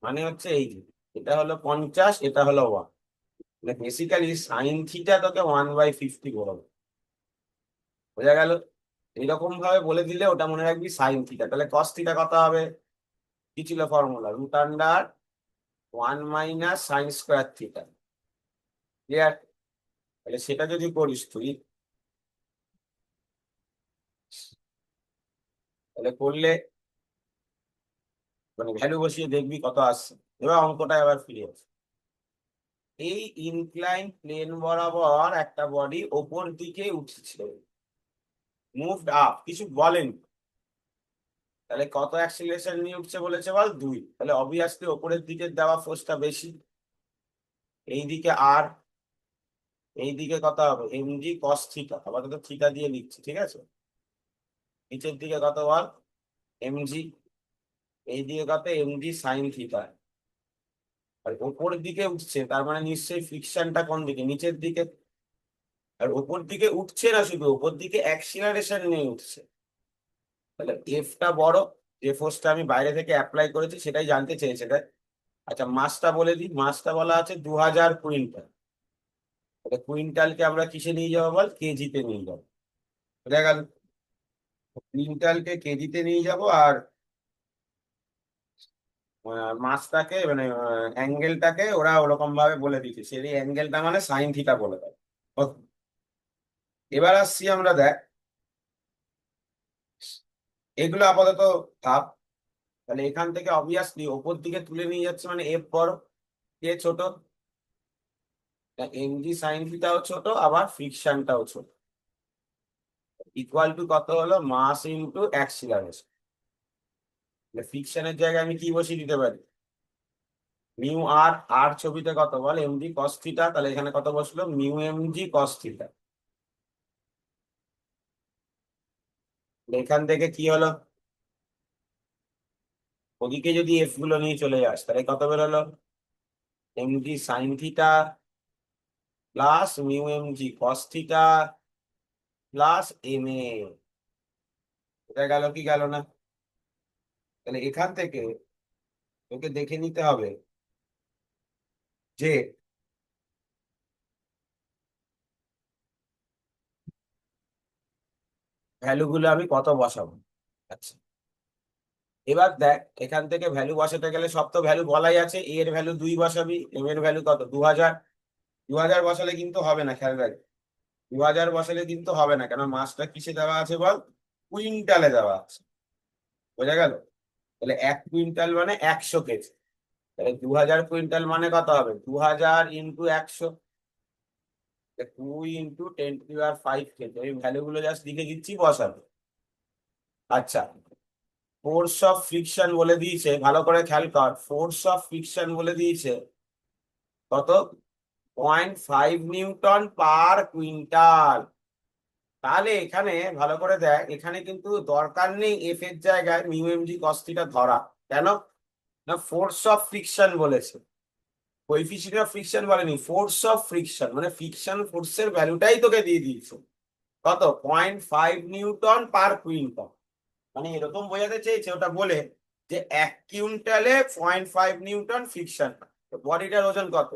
মানে হচ্ছে এই যে, এটা হলো 50, এটা হলো 1, মানে বেসিক্যালি সাইন থিটা তোকে 1/50 বলবে। বোঝা গেল? এইরকম ভাবে বলে দিলে ওটা মনে রাখবি সাইন থিটা। তাহলে কস থিটা কত হবে? কি ছিল ফর্মুলা, √1 - sin² থিটা। ক্লিয়ার? তাহলে সেটা যদি করিস তুই, তাহলে করলে মানে ভ্যালু বসিয়ে দেখবি কত আসছে। এবার অঙ্কটা এবার ফিরে আসে। এই ইনক্লাইন প্লেন বরাবর একটা বডি ওপর দিকে উঠছে, মুভড আপ, কিছু বলেন, তাহলে কত অ্যাক্সিলারেশন নিয়ে উঠছে বলেছে বল, 2। তাহলে অবভিয়াসলি ওপরের দিকে দেওয়া ফোর্সটা বেশি, এইদিকে আর, এইদিকে কত হবে, এমজি কস থিটা, আপাতত থিটা দিয়ে লিখছি, ঠিক আছে। নিচের দিকে কত বল, এমজি, এইদিকে কত, এমজি সাইন থিটা। আর ওপরের দিকে উঠছে, তার মানে নিশ্চয়ই ফ্রিকশনটা কোন দিকে, নিচের দিকে। আর ওপর দিকে উঠছে না, শুধু ওপর দিকে অ্যাক্সিলারেশন নিয়ে উঠছে, তাহলে এফটা বড়। যে ফোর্সটা আমি বাইরে থেকে অ্যাপ্লাই করেছি সেটাই জানতে চেয়েছে, তাই। আচ্ছা, মাসটা বলে দিই, মাসটা বলা আছে 2000 কুইন্টাল। তাহলে কুইন্টালকে আমরা কিসে নিয়ে যাবো বল, কেজিতে নিয়ে যাবো। বোঝা গেল? কুইন্টালকে কেজিতে নিয়ে যাব, আর মাসটাকে মানে অ্যাঙ্গেলটাকে ওরা ওরকম ভাবে বলে দিচ্ছে, সেই অ্যাঙ্গেলটা মানে সাইন থিটা বলে দেয়। Okay, এবার আসছি আমরা, দেখ এগুলো আপাতত ভাব। তাহলে এখান থেকে অবভিয়াসলি ওপর দিকে তুলে নিয়ে যাচ্ছে মানে এফ বড়, কে ছোট, এমজি সাইন থিটাও ছোট আবার ফ্রিকশনটাও ছোট। ইকুয়াল টু কত হলো, মাস ইন্টু অ্যাক্সিলারেশন। ফ্রিকশনের জায়গায় আমি কি বসিয়ে দিতে পারি, মিউ আর, আর ছবিতে কত বল এমজি কস থিটা, তাহলে এখানে কত বসলো মিউ এমজি কস থিটা। এখান থেকে কি হলো, ওদিকে যদি এফ গুলো নিয়ে চলে যাস তাহলে কত বেরোলো, mg sine theta plus mu mg cos theta plus M A. এটা গেল কি গেল না? তাহলে এখান থেকে তোকে দেখে নিতে হবে যে ভ্যালু গুলো আমি কত বসাবো। আচ্ছা, এবার দেখ এখান থেকে ভ্যালু বসাতে গেলে সব তো ভ্যালু বলাই আছে, এ এর ভ্যালু 2 বসাবি, এম এর ভ্যালু কত 2000। 2000 বসালে কিন্তু হবে না, খেয়াল রাখবি 2000 বসালে কিন্তু হবে না, কেন মাসটা কিসে দেওয়া আছে বল, কুইন্টালে দেওয়া আছে। বোঝা গেল? তাহলে 1 কুইন্টাল মানে 100 কেজি। তাহলে 2000 কুইন্টাল মানে কত হবে, 2000 ইন্টু 100, 2 ইন্টু 10⁵ এই ভ্যালু গুলো জাস্ট লিখে দিচ্ছি, বসাবে। আচ্ছা, ফোর্স অফ ফ্রিকশন বলে দিয়েছে, ভালো করে খেয়াল কর, ফোর্স অফ ফ্রিকশন বলে দিয়েছে কত, 0.5 নিউটন পার কুইন্টাল। তাহলে এখানে ভালো করে দেখ, এখানে কিন্তু দরকার নেই এফ এর জায়গায় mu M G cos theta ধরা। কেন না, ফোর্স অফ ফ্রিকশন বলেছে, কোএফিসিয়েন্ট অফ ফ্রিকশন বলেনি, ফোর্স অফ ফ্রিকশন মানে ফ্রিকশন ফোর্সের ভ্যালুটাই তোকে দিয়ে দিয়েছে কত, 0.5 নিউটন পার কুইন্টাল। মানে এরকম বোঝাতে চেয়েছে ওটা বলে যে 1 কুইন্টালে 0.5 নিউটন ফ্রিকশন, বডিটার ওজন কত,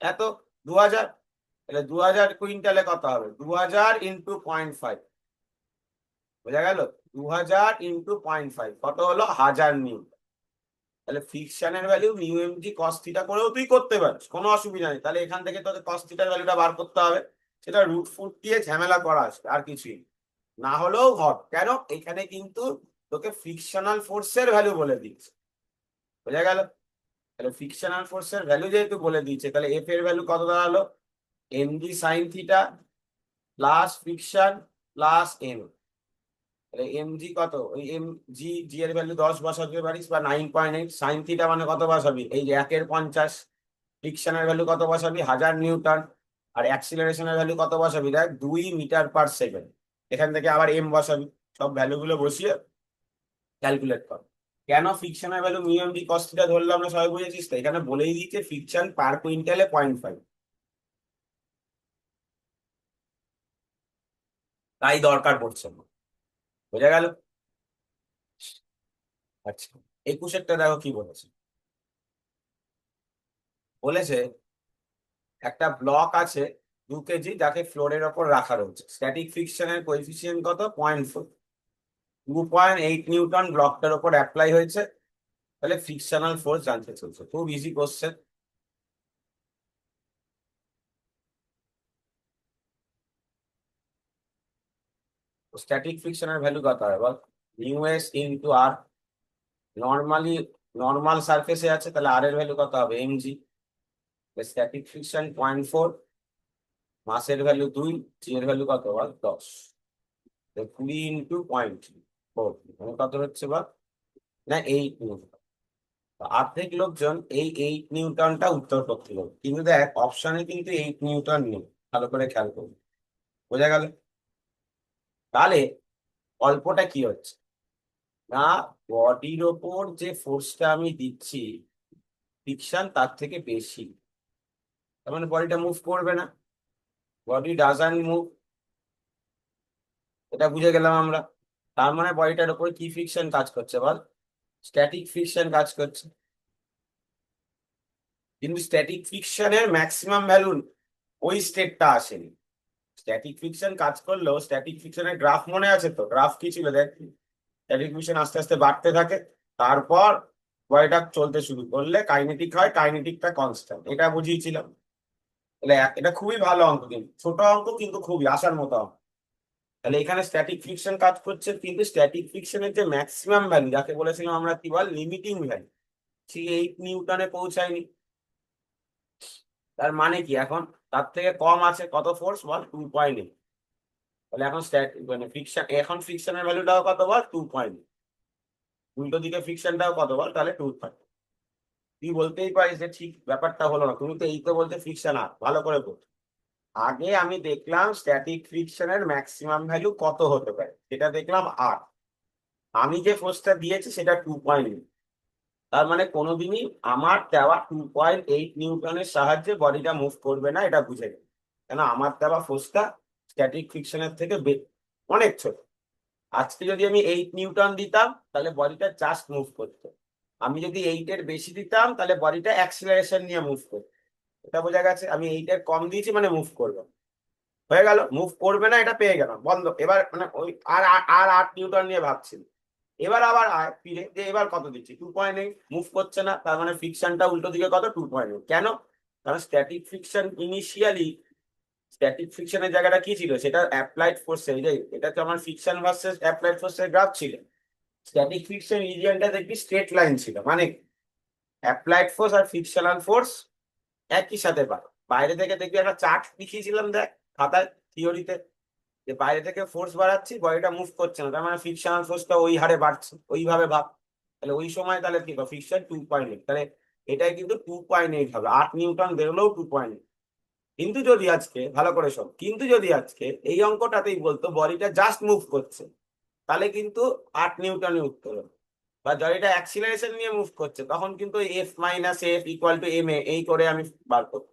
এত 2000। তাহলে 2000 কুইন্টালে কত হবে, 2000 ইন্টু 0.5, বোঝা গেল, 2000 ইন্টু 0.5 কত হলো 1000 নিউটন। তাহলে ফ্রিকশনের value mu M G cos theta করেও তুই করতে পারিস, কোনো অসুবিধা নেই। তাহলে এখান থেকে তোকে কস থিটার ভ্যালুটা বার করতে হবে, সেটা রুট ফুট দিয়ে ঝামেলা করা আসবে, আর কিছুই না হলেও ঘট। কেন, এখানে কিন্তু তোকে ফ্রিকশনাল ফোর্সের ভ্যালু বলে দিচ্ছে। বোঝা গেল? তাহলে ফ্রিকশনাল ফোর্সের ভ্যালু যেহেতু বলে দিচ্ছে, তাহলে এফ এর ভ্যালু কত দাঁড়ালো, m g sine theta plus friction plus m. তাহলে এম জি কত, ওই এম জি, জি এর ভ্যালু 10 বসাতে পারিস বা 9.8, সাইন থিটা মানে কত বসাবি, এই যে 1/50, ফ্রিকশনের ভ্যালু কত বসাবি 1000 নিউটন, আর অ্যাক্সিলারেশনের ভ্যালু কত বসাবি দেখ 2 মিটার পার সেকেন্ড। এখান থেকে আবার এম বসাবি, সব ভ্যালু গুলো বসিয়ে ক্যালকুলেট কর। কেন ফ্রিকশনের value mu M D cos theta ধরলাম না, সবাই বুঝেছিস তো? এখানে বলেই দিচ্ছে ফ্রিকশন পার কুইন্টালে 0.5, তাই দরকার পড়ছে না। বোঝা গেল? আচ্ছা, 21-এরটা দেখো কি বলেছে। বলেছে একটা ব্লক আছে 2 কেজি, যাকে ফ্লোরের ওপর রাখা রয়েছে, স্ট্যাটিক ফ্রিকশনের কোএফিসিয়েন্ট কত 0.4, 2.8 নিউটন ব্লকটার ওপর অ্যাপ্লাই হয়েছে। তাহলে ফ্রিকশনাল ফোর্স জানতে চলছে, খুব ইজি কোশ্চেন। স্ট্যাটিক ফ্রিকশনের ভ্যালু কত হয় বল, মিউ এস ইন্টু আর। নর্মালি নর্মাল সারফেসে আছে, তাহলে আর এর ভ্যালু কত হবে এম জি। স্ট্যাটিক ফ্রিকশন 0.4, মাসের ভ্যালু 2, জি এর ভ্যালু কত বল 10, 20 ইন্টু 0.4 মানে কত হচ্ছে বল, না 8 নিউটন। অর্ধেক লোকজন এই 8 নিউটনটা উত্তর করতে হবে, কিন্তু দেখ অপশনে কিন্তু 8 নিউটন নেই, ভালো করে খেয়াল করবি। বোঝা গেল? তাহলে অল্পটা কি হচ্ছে না, বডির ওপর যে ফোর্সটা আমি দিচ্ছি ফ্রিকশন তার থেকে বেশি, তার মানে বডিটা মুভ করবে না, বডি ডাজন্ট মুভ, এটা বুঝে গেলাম আমরা। তার মানে বডিটার উপর কি ফ্রিকশন কাজ করছে বল, স্ট্যাটিক ফ্রিকশন কাজ করছে। কিন্তু স্ট্যাটিক ফ্রিকশনের ম্যাক্সিমাম ভ্যালু ওই স্টেটটা আসেনি। স্ট্যাটিক ফ্রিকশন কাজ করলেও স্ট্যাটিক ফ্রিকশনের গ্রাফ মনে আছে তো, গ্রাফ কি ছিল দেখ, স্ট্যাটিক ফ্রিকশন আস্তে আস্তে বাড়তে থাকে, তারপর বডিটা চলতে শুরু করলে কাইনেটিক হয়, কাইনেটিকটা কনস্ট্যান্ট, এটা বুঝিয়েছিলাম। তাহলে এটা খুবই ভালো অঙ্ক, কিন্তু ছোট অঙ্ক কিন্তু খুবই আসার মতো অঙ্ক। তাহলে এখানে স্ট্যাটিক ফ্রিকশন কাজ করছে, কিন্তু স্ট্যাটিক ফ্রিকশনের যে ম্যাক্সিমাম ভ্যালু, যাকে বলেছিলাম আমরা কি বল লিমিটিং ভ্যালু, সেই 8 নিউটনে পৌঁছায়নি। তার মানে কি এখন তার থেকে কম আছে কত ফোর্স বল, 2.8। তাহলে এখন মানে ফ্রিকশন, এখন ফ্রিকশনের ভ্যালুটাও কত বল, 2.8। উল্টো দিকে ফ্রিকশনটাও কত বল, তাহলে 2.5। তুই বলতেই পারিস যে ঠিক ব্যাপারটা হলো না, তুমি তো এই তো বলতে ফ্রিকশন আর ভালো করে বল। আগে আমি দেখলাম স্ট্যাটিক ফ্রিকশনের ম্যাক্সিমাম ভ্যালু কত হতে পারে, সেটা দেখলাম 8। আমি যে ফোর্সটা দিয়েছি সেটা 2.8। তার মানে কোনোদিনই আমার দেওয়া 2.8 নিউটনের সাহায্যে বডিটা মুভ করবে না, এটা বুঝে গেল। কেন, আমার দেওয়া ফোর্সটা স্ট্যাটিক ফ্রিকশনের থেকে অনেক ছোট। আজকে যদি আমি 8 নিউটন দিতাম তাহলে বডিটা জাস্ট মুভ করতো। আমি যদি 8-এর বেশি দিতাম তাহলে বডিটা অ্যাক্সিলারেশন নিয়ে মুভ করতো। এটা বোঝা গেছে, আমি 8-এর কম দিয়েছি মানে মুভ করবে না। হয়ে গেল, মুভ করবে না, এটা পেয়ে গেলাম, বন্ধ। এবার মানে ওই আর আর আর 8 নিউটন নিয়ে ভাবছি। এবার আবার আয় ফিরে যে এবার কত দিচ্ছি, 2.8। মুভ করছে না, তার মানে ফ্রিকশনটা উল্টো দিকে কত, 2.8। কেন, কারণ স্ট্যাটিক ফ্রিকশন ইনিশিয়ালি, স্ট্যাটিক ফ্রিকশনের জায়গাটা কি ছিল, সেটা অ্যাপ্লাইড ফোর্সের, এটা তো আমার ফ্রিকশন ভার্সেস অ্যাপ্লাইড ফোর্সের গ্রাফ ছিল। স্ট্যাটিক ফ্রিকশন রিজিয়নটা দেখবি স্ট্রেট লাইন ছিল, মানে অ্যাপ্লাইড ফোর্স আর ফ্রিকশনাল ফোর্স একই সাথে পায়। বাইরে থেকে দেখবি একটা চার্ট দেখিয়েছিলাম দেখ খাতায়, থিওরিতে, যে বাইরে থেকে ফোর্স বাড়াচ্ছি, বডিটা মুভ করছে না, তার মানে ফ্রিকশনাল ফোর্সটা ওই হারে বাড়ছে, ওইভাবে ভাব। তাহলে ওই সময় তাহলে কি ফ্রিকশন 2.8, তাহলে এটাই কিন্তু 2.8 হবে। 8 নিউটন বেরোলেও 2.8। কিন্তু যদি আজকে ভালো করে শোন, কিন্তু যদি আজকে এই অঙ্কটাতেই বলতো বডিটা জাস্ট মুভ করছে, তাহলে কিন্তু 8 নিউটনই উত্তর হবে। বা বডিটা অ্যাক্সিলারেশন নিয়ে মুভ করছে, তখন কিন্তু F-F=ma এই করে আমি বার করবো।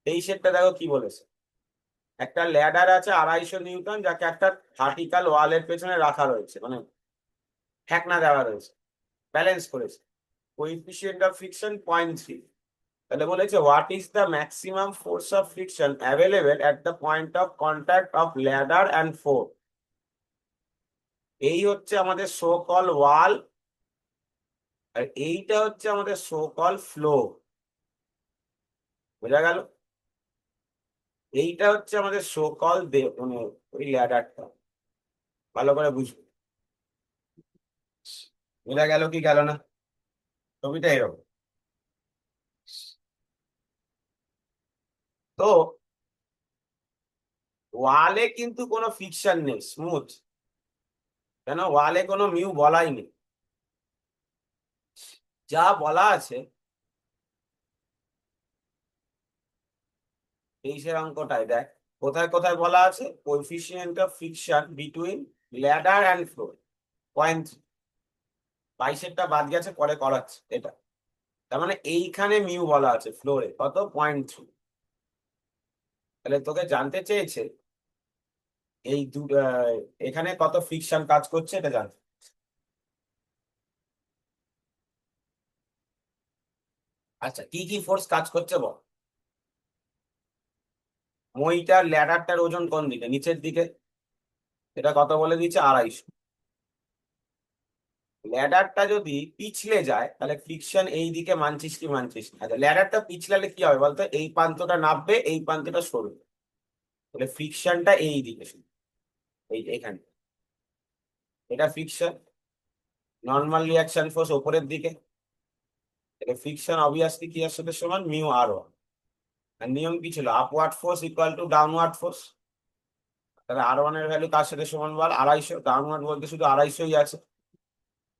এই সেটটা দেখো কি বলেছে, একটা ল্যাডার আছে 250 নিউটন, যাকে একটা ভার্টিক্যাল ওয়ালের পেছনে রাখা রয়েছে, মানে ঠেকনা দেওয়া রয়েছে, ব্যালেন্স করেছে, কোএফিসিয়েন্ট অফ ফ্রিকশন 0.3। তাহলে বলেছে what is the maximum force of friction available at the point of contact of ladder and four. এই হচ্ছে আমাদের সো কল ওয়াল, আর এইটা হচ্ছে আমাদের সো কল ফ্লো। বোঝা গেল, এইটা হচ্ছে আমাদের সো কল মানে ওই ল্যাডারটা, ভালো করে বুঝবো। বোঝা গেল কি গেল না, ছবিটা এরকম। তো ওয়ালে কিন্তু কোনো ফিকশন নেই, স্মুথ। কেন, ওয়ালে কোনো মিউ বলাই নেই, যা বলা আছে তেইশের অঙ্কটায় দেখ কোথায় কোথায় বলা আছে, coefficient of friction between ladder and floor 0.3। 22-এরটা বাদ গেছে, পরে করাচ্ছে এটা। তার মানে এইখানে মিউ বলা আছে ফ্লোরে কত, 0.3। তাহলে তোকে জানতে চেয়েছে এই এখানে কত ফ্রিকশন কাজ করছে এটা জানতে। আচ্ছা, কি কি ফোর্স কাজ করছে বল। মইটার ল্যাডারটার ওজন কোন দিকে, নিচের দিকে, এটা কত বলে দিচ্ছে, 250। ল্যাডারটা যদি পিছলে যায় তাহলে ফ্রিকশন এই দিকে মানছিস কি মানছিস না। আচ্ছা, ল্যাডারটা পিছলালে কি হবে বলতো, এই প্রান্তটা নামবে, এই প্রান্তটা সরবে, তাহলে ফ্রিকশনটা এই দিকে শুধু, এই যে এখানে, এটা ফ্রিকশন। নর্মাল রিয়াকশন ফোর্স ওপরের দিকে, তাহলে ফ্রিকশন অবভিয়াসলি কি এর সাথে সমান, μr1। আর নিয়ম কি ছিল, upward force equal to downward force. তাহলে R1 এর ভ্যালু কার সাথে সমান বল, 250। ডাউনওয়ার্ড বলতে শুধু 250ই আছে,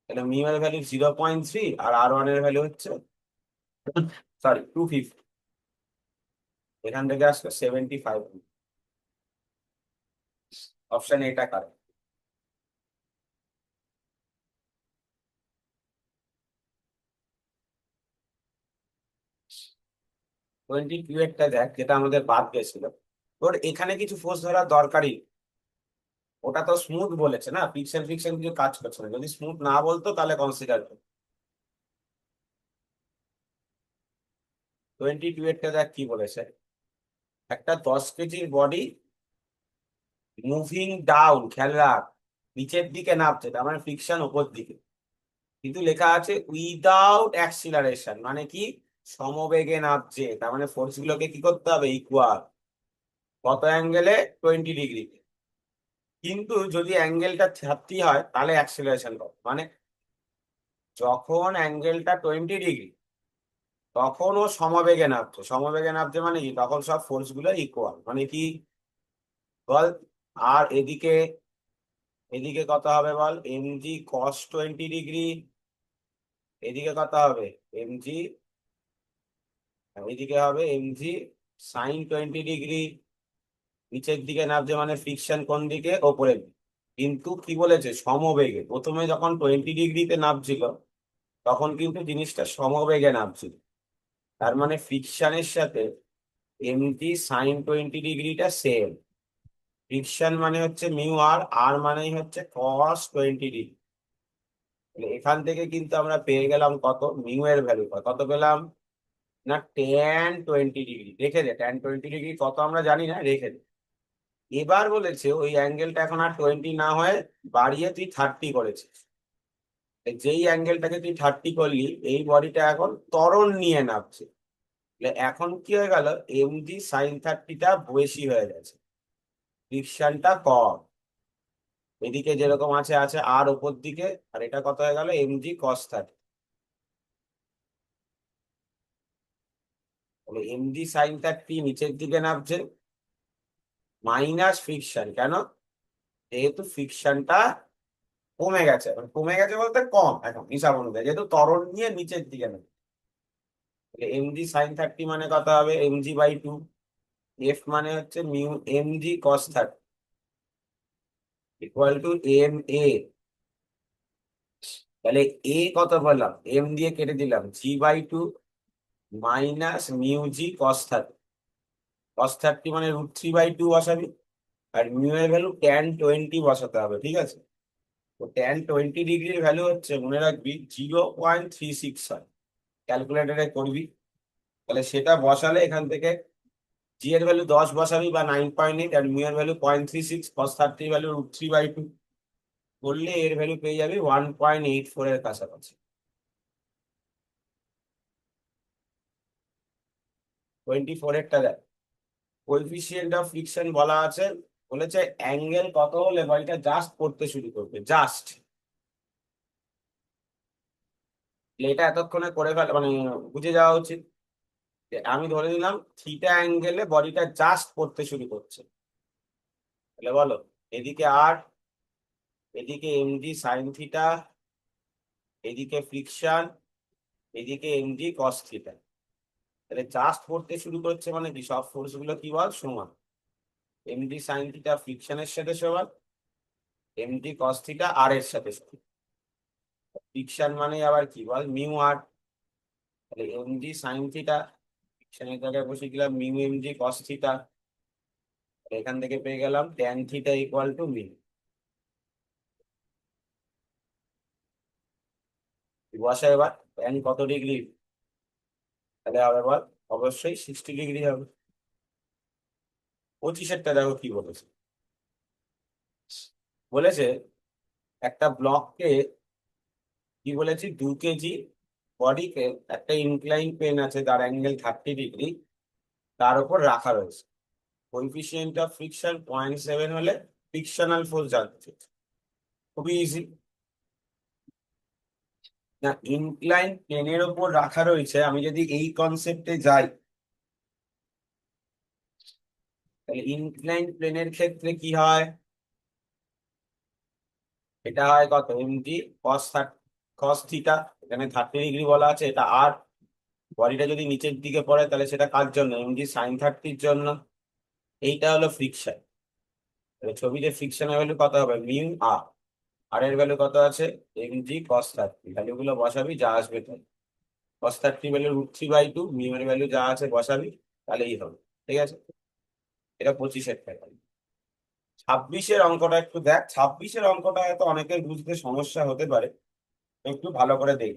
তাহলে মিউ এর ভ্যালু 0.3 আর R1 এর ভ্যালু হচ্ছে, সরি 250। এখান থেকে আসবে 75। অপশন এটা কারেক্ট। 22 এরটা দেখ, যেটা আমাদের বাদ গেছিল। তোর এখানে কিছু ফোর্স ধরার দরকারই নেই। ওটা তো স্মুথ বলেছে না, ফ্রিকশন ফ্রিকশন কিছু কাজ করছে না, যদি স্মুথ না বলতো তাহলে কনসিডার করতো। 22 এরটা দেখ কি বলেছে, একটা 10 কেজির বডি মুভিং ডাউন, খেয়াল রাখ, নিচের দিকে নামছে, তার মানে ফ্রিকশন উপর দিকে, কিন্তু লেখা আছে উইদাউট অ্যাক্সিলারেশন, মানে কি সমবেগে নামছে, তার মানে ফোর্স গুলোকে কি করতে হবে, ইকুয়াল। কত অ্যাঙ্গেলে? 20 ডিগ্রি। কিন্তু যদি অ্যাঙ্গেলটা 30 হয় তাহলে অ্যাক্সিলারেশন কত? মানে যখন অ্যাঙ্গেলটা 20 ডিগ্রি তখন ও সমবেগে নামছে। সমবেগে নামছে মানে কি? তখন সব ফোর্স গুলো ইকুয়াল, মানে কি বল? আর এদিকে, এদিকে কত হবে বল? mg cos 20 ডিগ্রি, এদিকে কত হবে? mg, এদিকে হবে mg sin 20 ডিগ্রি। নিচের দিকে নামছে মানে ফ্রিকশন কোন দিকে? ওপরের দিকে। কিন্তু কি বলেছে? সমবেগে। প্রথমে যখন 20 ডিগ্রিতে নামছিল তখন কিন্তু জিনিসটা সমবেগে নামছিল। তার মানে ফ্রিকশনের সাথে mg sin 20 ডিগ্রিটা সেম। ফ্রিকশন মানে হচ্ছে মিউ আর, আর মানেই হচ্ছে cos 20 ডিগ্রি। এখান থেকে কিন্তু আমরা পেয়ে গেলাম কত? মিউ এর ভ্যালু কত পেলাম? না, tan 20 ডিগ্রি। রেখে দে, tan 20 ডিগ্রি কত আমরা জানি না, রেখে দে। এবার বলেছে ওই অ্যাঙ্গেলটা এখন আর 20 না হয়ে বাড়িয়ে তুই 30 করেছিস। যেই অ্যাঙ্গেলটাকে তুই 30 করলি, এই বডিটা এখন ত্বরণ নিয়ে নামছে। এখন কি হয়ে গেল? mg sin 30টা বেশি হয়ে গেছে, ফ্রিকশনটা কম। এদিকে যেরকম আছে আছে আর ওপর দিকে, আর এটা কত হয়ে গেল? mg cos 30। mg sin 30 নিচের দিকে নামছে, মাইনাস ফ্রিকশন। কেন? যেহেতু ফ্রিকশনটা কমে গেছে। মানে কমে গেছে বলতে কম এখন হিসাব অনুযায়ী, যেহেতু ত্বরণ নিয়ে নিচের দিকে নামছে। mg sin 30 মানে কত হবে? mg/2। f মানে হচ্ছে mu mg cos 30 equal two ma। তাহলে a কত বললাম? m দিয়ে কেটে দিলাম, g/2 মাইনাস মিউ জি cos 30। cos 30 মানে √3/2 বসাবি। আর মিউ এর ভ্যালু tan 20 বসাতে হবে, ঠিক আছে? তো tan 20 ডিগ্রির ভ্যালু হচ্ছে, মনে রাখবি, 0.36 হয়। ক্যালকুলেটারে করবি, তাহলে সেটা বসালে এখান থেকে জি এর ভ্যালু 10 বসাবি বা 9.8, আর মিউ এর ভ্যালু 0.36, cos 30 ভ্যালু √3/2 করলে এর ভ্যালু পেয়ে যাবি 1.84 এর কাছাকাছি। 24 এরটা দেখ, কোএফিসিয়েন্ট অফ ফ্রিকশন বলা আছে। বলেছে অ্যাঙ্গেল কত হলে বলটা জাস্ট পড়তে শুরু করবে, জাস্ট। এটা এতক্ষণে করে ফেল, মানে বুঝে যাওয়া উচিত যে আমি ধরে নিলাম থিটা অ্যাঙ্গেলে বডিটা জাস্ট পড়তে শুরু করছে। তাহলে বলো, এদিকে আর, এদিকে mg সাইন থিটা, এদিকে ফ্রিকশন, এদিকে mg কস থিটা। তাহলে জাস্ট পড়তে শুরু করছে মানে কি? সব ফোর্স গুলো কি বল? সমান। mg সাইন থিটা ফ্রিকশনের সাথে সমান, mg কস থিটা আর এর সাথে সমান। ফ্রিকশন মানে আবার কি বল? মিউ আর। তাহলে mg সাইন থিটা, ফ্রিকশনের জায়গায় বসে গেলাম মিউ mg কস থিটা। এখান থেকে পেয়ে গেলাম tan theta equal to mu. বসা এবার ট্যান কত ডিগ্রি? তাহলে হবে বল, অবশ্যই 60 ডিগ্রি হবে। 25-এরটা দেখো কি বলেছে। বলেছে একটা ব্লককে, কি বলেছি, 2 কেজি বডিকে একটা ইনক্লাইন প্লেন আছে, তার অ্যাঙ্গেল 30 ডিগ্রি, তার উপর রাখা রয়েছে। কোএফিসিয়েন্ট অফ ফ্রিকশন 0.7 হলে ফ্রিকশনাল ফোর্স জানতে চাইছে। খুবই ইজি। না, ইনক্লাইন প্লেনের ওপর রাখা রয়েছে, আমি যদি এই কনসেপ্টে যাই, তাহলে ইনক্লাইন প্লেনের ক্ষেত্রে কি হয়? এটা হয় কত? mg cos থিটা, এখানে 30 ডিগ্রি বলা আছে, এটা আর। বডিটা যদি নিচের দিকে পড়ে তাহলে সেটা কার জন্য? mg সাইন 30-র জন্য। এইটা হলো ফ্রিকশন। তাহলে ছবিতে ফ্রিকশনের ভ্যালু কত হবে? Mu R. আর এর ভ্যালু কত আছে? mg cos 30। ভ্যালু গুলো বসাবি, যা আসবে তাই। cos 30 ভ্যালু √3/2, মিউ এর ভ্যালু যা আছে বসাবি, তাহলেই হবে। ঠিক আছে? এটা 25-এর টাকা। 26-এর অঙ্কটা একটু দেখ। 26-এর অঙ্কটা হয়তো অনেকের বুঝতে সমস্যা হতে পারে, একটু ভালো করে দেখ।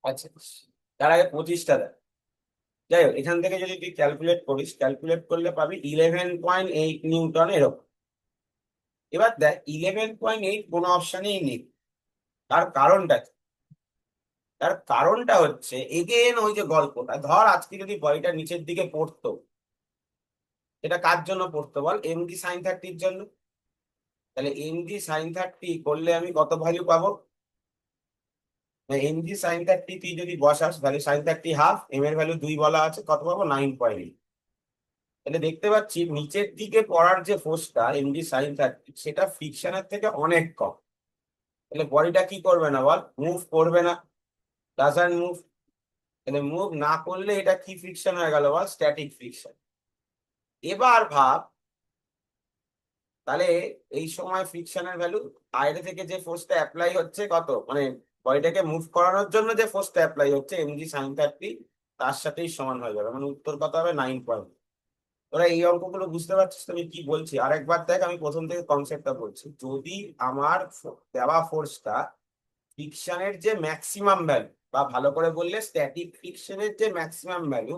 আচ্ছা, তার আগে 25টা দেখ। যাই হোক, এখান থেকে যদি তুই ক্যালকুলেট করিস, ক্যালকুলেট করলে পাবি 11.8 নিউটন এরকম। এবার দেখ 11.8 কোনো অপশানেই নেই। তার কারণটা কি? তার কারণটা হচ্ছে এগেন ওই যে গল্পটা, ধর আজকে যদি বডিটা নিচের দিকে পড়তো, এটা কার জন্য পড়তো বল? এমডি সাইন 30-র জন্য। তাহলে এমডি সাইন 30 করলে আমি কত ভ্যালু পাবো? এমডি সাইন 30 তুই যদি বসাস, তাহলে সাইন 30 হাফ, এম এর ভ্যালু 2 বলা আছে, কত পাবো? 9.8। তাহলে দেখতে পাচ্ছি নিচের দিকে পড়ার যে ফোর্সটা এমডি সাইন 30, সেটা ফ্রিকশনের থেকে অনেক কম। তাহলে বডিটা কি করবে না বল? মুভ করবে না, ডাজন্ট মুভ। তাহলে মুভ না করলে এটা কি ফ্রিকশন হয়ে গেল বল? Static friction. এবার ভাব, তাহলে এই সময় ফ্রিকশনের ভ্যালু, বাইরে থেকে যে ফোর্সটা অ্যাপ্লাই হচ্ছে কত, মানে বডিটাকে মুভ করানোর জন্য যে ফোর্সটা অ্যাপ্লাই হচ্ছে এমজি সাইন 30, তার সাথেই সমান হয়ে যাবে। মানে উত্তর কত হবে? 9. তোরা এই অঙ্কগুলো বুঝতে পারছিস তো আমি কি বলছি? আরেকবার দেখ, আমি প্রথম থেকে কনসেপ্টটা বলছি। যদি আমার দেওয়া ফোর্সটা ফ্রিকশনের যে ম্যাক্সিমাম ভ্যালু, বা ভালো করে বললে স্ট্যাটিক ফ্রিকশনের যে ম্যাক্সিমাম ভ্যালু,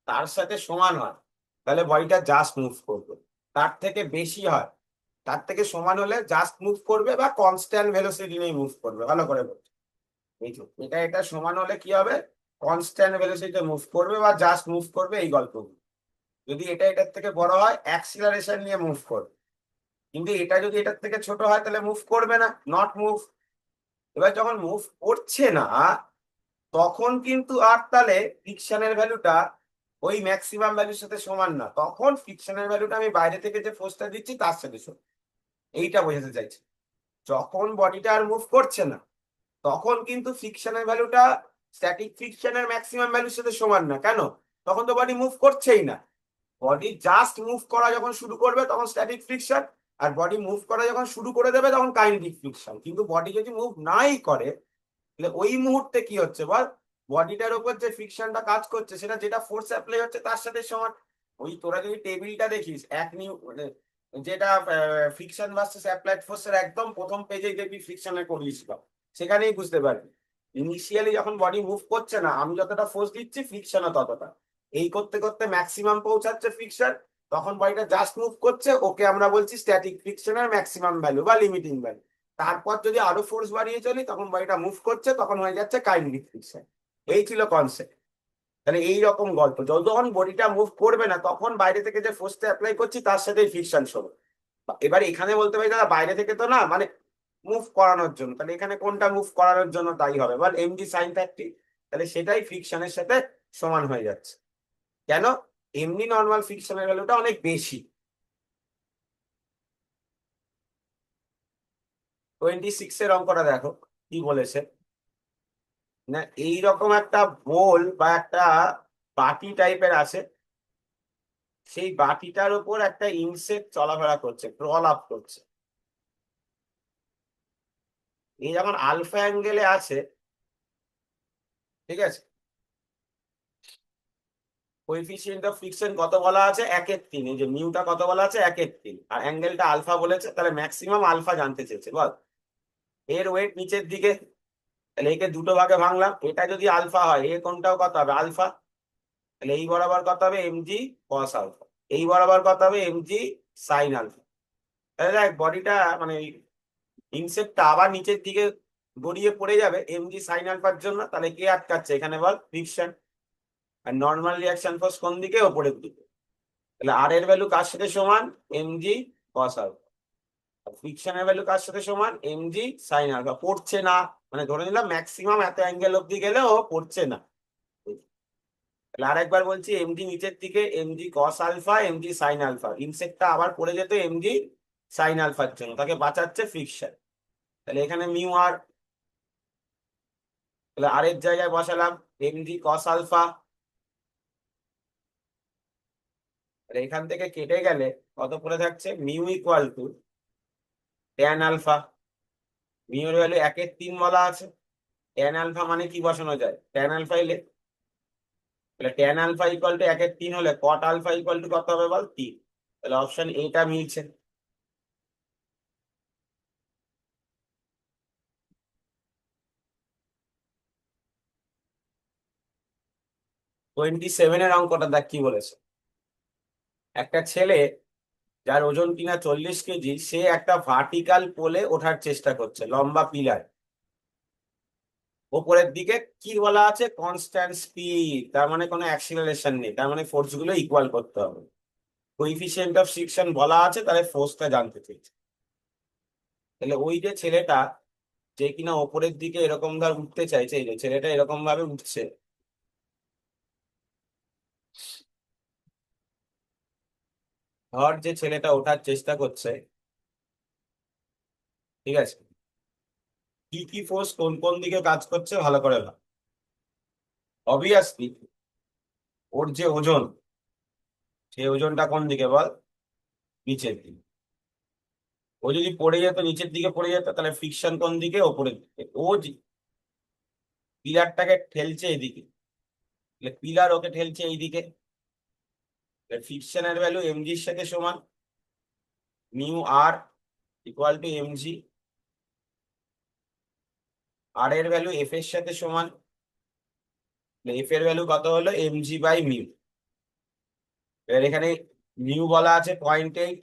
তার সাথে সমান হয়, তাহলে বডিটা জাস্ট মুভ করবে। তার থেকে বেশি হয়, তার থেকে সমান হলে জাস্ট মুভ করবে বা কনস্ট্যান্ট ভেলোসিটি নিয়ে মুভ করবে। ভালো করে বলছি, এই তো এটা এটা সমান হলে কি হবে? কনস্ট্যান্ট ভেলোসিটিতে মুভ করবে বা জাস্ট মুভ করবে, এই গল্প। যদি এটা এটার থেকে বড় হয়, অ্যাক্সিলারেশন নিয়ে মুভ করবে। কিন্তু এটা যদি এটার থেকে ছোট হয়, তাহলে মুভ করবে না, নট মুভ। এবার যখন মুভ করছে না, তখন কিন্তু আর তাহলে ফ্রিকশনের ভ্যালুটা ওই ম্যাক্সিমাম ভ্যালুর সাথে সমান না, তখন ফ্রিকশনের ভ্যালুটা আমি বাইরে থেকে যে ফোর্সটা দিচ্ছি তার সাথে সমান। এইটা বোঝাতে চাইছি। যখন বডিটা আর মুভ করছে না, তখন কিন্তু ফ্রিকশনের ভ্যালুটা স্ট্যাটিক ফ্রিকশনের ম্যাক্সিমাম ভ্যালুর সাথে সমান না। কেন? তখন তো বডি মুভ করছেই না। বডি জাস্ট মুভ করা যখন শুরু করবে তখন স্ট্যাটিক ফ্রিকশন, আর বডি মুভ করা যখন শুরু করে দেবে তখন কাইনেটিক ফ্রিকশন। কিন্তু বডি যদি মুভ নাই করে, তাহলে ওই মুহূর্তে কি হচ্ছে বল? বডিটার উপর যে ফ্রিকশনটা কাজ করছে, সেটা যেটা ফোর্স অ্যাপ্লাই হচ্ছে তার সাথে সমান। ওই তোরা যদি টেবিলটা দেখিস, মানে যেটা ফ্রিকশন ভার্সেস অ্যাপ্লাইড ফোর্সের একদম প্রথম পেজেই দেখবি ফ্রিকশনের কোড লিখছিল, সেখানেই বুঝতে পারবি ইনিশিয়ালি যখন বডি মুভ করছে না, আমি যতটা ফোর্স দিচ্ছি ফ্রিকশনও ততটা। এই করতে করতে ম্যাক্সিমাম পৌঁছাচ্ছে ফ্রিকশন, তখন বডিটা জাস্ট মুভ করছে, ওকে আমরা বলছি স্ট্যাটিক ফ্রিকশনের ম্যাক্সিমাম ভ্যালু বা লিমিটিং ভ্যালু। তারপর যদি আরো ফোর্স বাড়িয়ে চলি, তখন বডিটা মুভ করছে, তখন হয়ে যাচ্ছে কাইনেটিক ফ্রিকশন। এই ছিল কনসেপ্ট। তাহলে এই রকম গল্প, যতক্ষণ বডিটা মুভ করবে না, তখন বাইরে থেকে যে ফোর্সটা অ্যাপ্লাই করছি তার সাথে ফ্রিকশন শোনো। এবার এখানে বলতে পারি দাদা বাইরে থেকে তো না, মানে মুভ করানোর জন্য, তাহলে এখানে কোনটা মুভ করানোর জন্য তাই হবে বল? MG sine 30। তাহলে সেটাই ফ্রিকশনের সাথে সমান হয়ে যাচ্ছে। কেন? এমনি নর্মাল ফ্রিকশনের ভ্যালুটা অনেক বেশি। 26-এর অঙ্কটা দেখো কি বলেছে না, এইরকম একটা বোল বা একটা বাটি টাইপের আছে, সেই বাটিটার উপর একটা ইনসেক্ট চলাফেরা করছে, ক্রল আপ করছে। এই যখন আলফা অ্যাঙ্গেলে আছে, ঠিক আছে, কোএফিসিয়েন্ট অফ ফ্রিকশন কত বলা আছে? 1/3। এই যে মিউটা কত বলা আছে? 1/3। আর অ্যাঙ্গেলটা আলফা বলেছে, তাহলে ম্যাক্সিমাম আলফা জানতে চেয়েছে বল। এর ওয়েট নিচের দিকে, তাহলে একে দুটো ভাগে ভাঙলাম। এটা যদি আলফা হয়, এ কোনটাও কত হবে? আলফা। তাহলে এই বরাবর কত হবে? M g cos alpha. এই বরাবর কত হবে? MG sine alpha. তাহলে দেখ বডিটা, মানে ইনসেপ্টটা আবার নিচের দিকে গড়িয়ে পড়ে যাবে এমজি সাইন আলফার জন্য। তাহলে কে আটকাচ্ছে এখানে বল? ফ্রিকশন। আর নর্মাল রিয়াকশন ফোর্স কোন দিকে? ওপরের দিকে। তাহলে আর এর ভ্যালু কার সাথে সমান? Mg cos alpha. ফ্রিকশনের ভ্যালু কার সাথে সমান? Mg sine alpha. পড়ছে না, মানে ধরে নিলাম ম্যাক্সিমাম এত অ্যাঙ্গেল অব্দি গেলেও পড়ছে না। তাহলে আরেকবার বলছি, এমজি নিচের দিকে, mg cos alpha, mg sine alpha. ইনসেক্টটা আবার পড়ে যেত এমজি সাইন আলফার জন্য, তাকে বাঁচাচ্ছে ফ্রিকশন। তাহলে এখানে মিউ আর, তাহলে আর এর জায়গায় বসালাম এমজি কস আলফা। তাহলে এখান থেকে কেটে গেলে কত পড়ে থাকছে? Mu equal to tan alpha. Mu এর ভ্যালু 1/3 বলা আছে। ট্যান আলফা মানে কি বসানো যায়? ট্যান আলফা এলে, তাহলে ট্যান আলফা ইকুয়াল টু 1/3 হলে কট আলফা ইকুয়াল টু কত হবে বল? 3। তাহলে অপশন এটা মিলছে। 27-এর অঙ্কটা দেখ কি বলেছে। একটা ছেলে যার ওজন কিনা 40 কেজি, সে একটা ভার্টিক্যাল পোলে ওঠার চেষ্টা করছে, লম্বা পিলার ওপরের দিকে। কি বলা আছে? কনস্ট্যান্ট স্পিড, তার মানে কোনো অ্যাক্সিলারেশন নেই, তার মানে ফোর্স গুলো ইকুয়াল করতে হবে। কোইফিশিয়েন্ট অফ ফ্রিকশন বলা আছে, তাহলে ফোর্সটা জানতে চাইছে। তাহলে ওই যে ছেলেটা, যে কিনা ওপরের দিকে এরকম ধর উঠতে চাইছে, এই যে ছেলেটা এরকম ভাবে উঠছে, ধর যে ছেলেটা ওঠার চেষ্টা করছে, ঠিক আছে, কি কি ফোর্স কোন কোন দিকে কাজ করছে ভালো করে ভাব। অবভিয়াসলি ওর যে ওজন, সেই ওজনটা কোন দিকে বল? নিচের দিকে। ও যদি পড়ে যেত, নিচের দিকে পড়ে যেত, তাহলে ফ্রিকশন কোন দিকে? ওপরের দিকে। ও পিলারটাকে ঠেলছে এদিকে, পিলার ওকে ঠেলছে এইদিকে। ফ্রিকশনের ভ্যালু এমজির সাথে সমান, mu R equal to mg. আর এর ভ্যালু এফ এর সাথে সমান, এফ এর ভ্যালু কত হলো? M g by mu. এবার এখানে মিউ বলা আছে 0.8,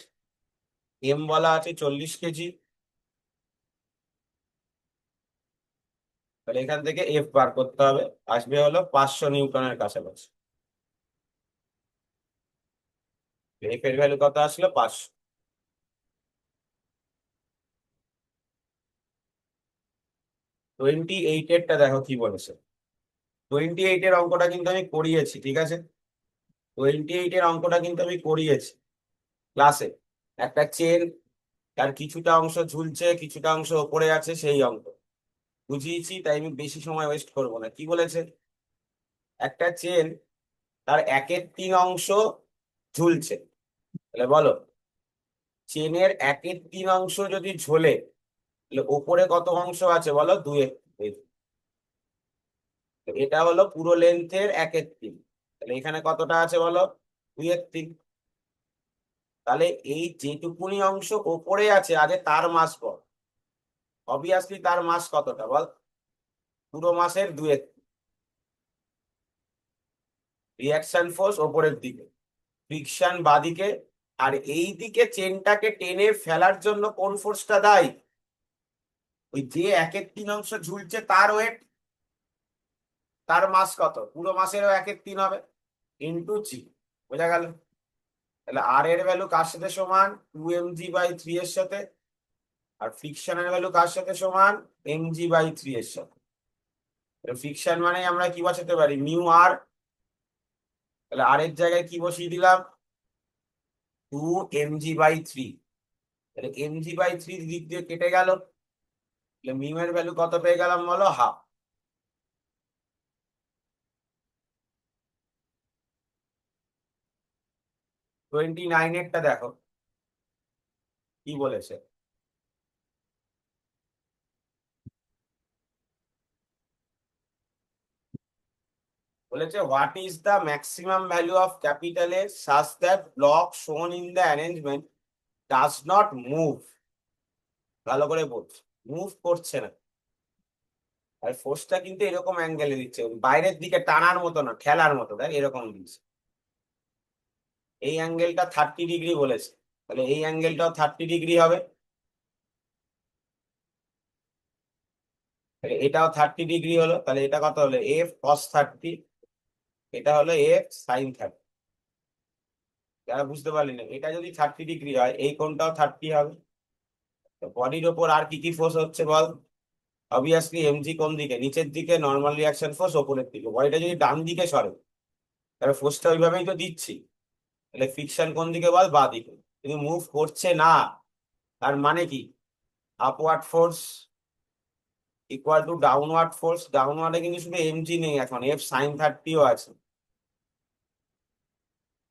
এম বলা আছে 40 কেজি, তাহলে এখান থেকে এফ বার করতে হবে। আসবে হলো 500 নিউটনের কাছাকাছি। এফ এর ভ্যালু কত আসলো? 500। 28 এরটা দেখো কি বলেছে। 28 এর অঙ্কটা কিন্তু আমি করিয়েছি, ঠিক আছে? 28 এর অঙ্কটা কিন্তু আমি করিয়েছি ক্লাসে। একটা চেন, তার কিছুটা অংশ ঝুলছে, কিছুটা অংশ ওপরে আছে, সেই অঙ্ক বুঝিয়েছি, তাই আমি বেশি সময় ওয়েস্ট করবো না। কি বলেছে? একটা চেন, তার 1/3 অংশ ঝুলছে, তাহলে বলো চেনের 1/3 অংশ যদি ঝোলে, তাহলে ওপরে কত অংশ আছে বলো? 2/3। এটা হলো পুরো লেন্থের 1/3, তাহলে এখানে কতটা আছে বলো? 2/3। তাহলে এই যেটুকুনি অংশ ওপরে আছে, আগে তার মাস বল। অবভিয়াসলি তার মাস কতটা বল? পুরো মাসের 2/3। রিয়াকশন ফোর্স ওপরের দিকে, ফ্রিকশন বাদিকে, আর এই দিকে চেনটাকে টেনে ফেলার জন্য কোন ফোর্সটা দায়ী? ওই যে 1/3 অংশ ঝুলছে তার ওয়েট, তার মাস কত? পুরো মাসেরও 1/3 হবে, ইন্টু জি। বোঝা গেল? তাহলে আর এর ভ্যালু কার সাথে সমান? 2mg/3 এর সাথে। আর ফ্রিকশনের ভ্যালু কার সাথে সমান? mg/3 এর সাথে। ফ্রিকশন মানে আমরা কি বসাতে পারি? মিউ আর। তাহলে আর এর জায়গায় কি বসিয়ে দিলাম? 2mg/3। তাহলে mg/3 দিক দিয়ে কেটে গেল, তাহলে মিউ এর ভ্যালু কত পেয়ে গেলাম বলো? হাফ। 29 এরটা দেখো কি বলেছে। বলেছে what is the maximum value of capital A such that block শোন in the arrangement does not move. ভালো করে বল, মুভ করছে না। আর ফোর্সটা কিন্তু এরকম অ্যাঙ্গেলে দিচ্ছে, বাইরের দিকে টানার মতো না, ঠেলার মতো, দেখ এরকম দিচ্ছে। এই অ্যাঙ্গেলটা 30 ডিগ্রি বলেছে, তাহলে এই অ্যাঙ্গেলটাও 30 ডিগ্রি হবে। তাহলে এটাও 30 ডিগ্রি হলো, তাহলে এটা কত হলো? এফ কস 30, এটা হলো এফ সাইন 30। যারা বুঝতে পারলি না, এটা যদি 30 ডিগ্রি হয়, এই কোণটাও 30 হবে। তো বডির ওপর আর কি কি ফোর্স হচ্ছে বল? অবভিয়াসলি এমজি কোন দিকে? নিচের দিকে। নর্মাল রিয়াকশন ফোর্স ওপরের দিকে। বডিটা যদি ডান দিকে সরে, তাহলে ফোর্সটা ওইভাবেই তো দিচ্ছি। তাহলে ফ্রিকশন কোন দিকে বল? বাঁ দিকে। কিন্তু মুভ করছে না, তার মানে কি? Upward force equal to downward force. ডাউনওয়ার্ডে কিন্তু শুধু এমজি নেই, এখন এফ সাইন 30ও আছে।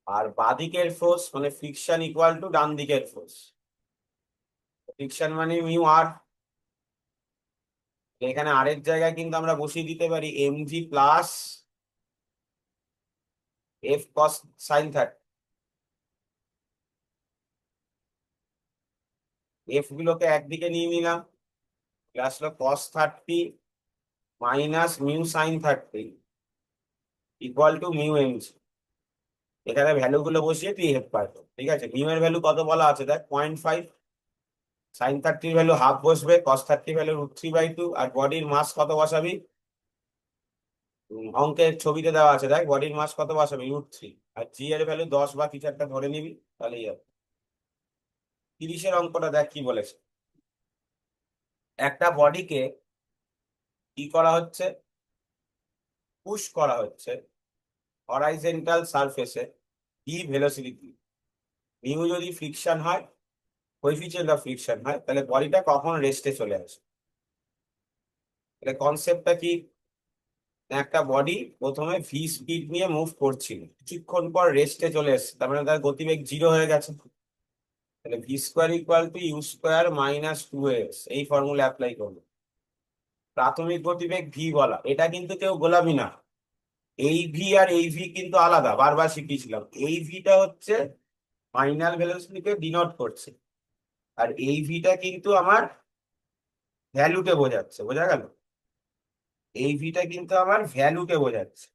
আর বাঁ দিকের ফোর্স মানে ফ্রিকশন ইকুয়াল টু ডান দিকের ফোর্স। ফ্রিকশন মানে মিউ আর। এখানে আর এর জায়গায় কিন্তু আমরা বসিয়ে দিতে পারি এমজি প্লাস এফ কস সাইন 30। এফ গুলোকে একদিকে নিয়ে নিলাম, প্লাস হলো কস 30 minus mu sign 30 equal to mu MG. এখানে ভ্যালু গুলো বসিয়ে তুই এফ পাবি। ঠিক আছে, মিউ এর ভ্যালু কত বলা আছে দেখ, 0.5, সাইন 30 ভ্যালু হাফ বসবে, কস 30 ভ্যালু √3/2, আর বডির মাস কত বসাবি, অঙ্কের ছবিতে দেওয়া আছে দেখ, বডির মাস কত বসাবি, √3, আর জি এর ভ্যালু 10 বা কিছু একটা ধরে নিবি, তাহলেই হবে। 30-এর অঙ্কটা দেখ কি বলেছে, একটা বডিকে কি করা হচ্ছে, পুশ করা হচ্ছে হরাইজন্টাল সারফেসে ভি ভেলোসিটি, মিউ যদি ফ্রিকশন হয়, কোএফিসিয়েন্ট অফ ফ্রিকশন হয়, তাহলে বডিটা কখন রেস্টে চলে আসে। তাহলে কনসেপ্টটা কি, একটা বডি প্রথমে ভি স্পিড নিয়ে মুভ করছিল, কিছুক্ষণ পর রেস্টে চলে এসেছে, তার মানে তার গতিবেগ 0 হয়ে গেছে। তাহলে v² = -2s, এই ফর্মুলা অ্যাপ্লাই করবো। প্রাথমিক গতিবেগ ভি বলা, এটা কিন্তু কেউ গোলামি না, এই ভি আর এই ভি কিন্তু আলাদা, বারবার শিখিয়েছিলাম। এই ভিটা হচ্ছে ফাইনাল ভেলোসিটিকে ডিনোট করছে, আর এই ভিটা কিন্তু আমার ভ্যালুকে বোঝাচ্ছে, বোঝা গেল, এই ভিটা কিন্তু আমার ভ্যালুকে বোঝাচ্ছে,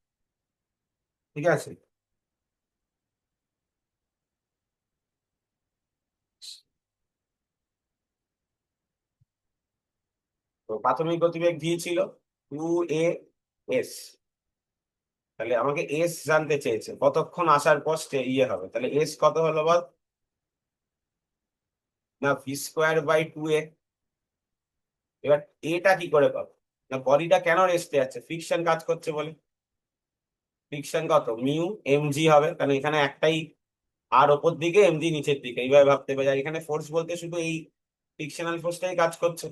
ঠিক আছে। তো প্রাথমিক গতিবেগ ভি ছিল 2a/s, তাহলে আমাকে এস জানতে চেয়েছে, কতক্ষণ আসার পর হবে, তাহলে এস কত হলো বল, না v²/2a। এবার এটা কি করে পাবো, না বডিটা কেন রেস্টে আছে, ফ্রিকশন কাজ করছে বলে, ফ্রিকশন কত μ হবে, কারণ এখানে একটাই আর ওপর দিকে, এমজি নিচের দিকে, এইভাবে ভাবতে হবে। আর এখানে ফোর্স বলতে শুধু এই ফ্রিকশনাল ফোর্সটাই কাজ করছে,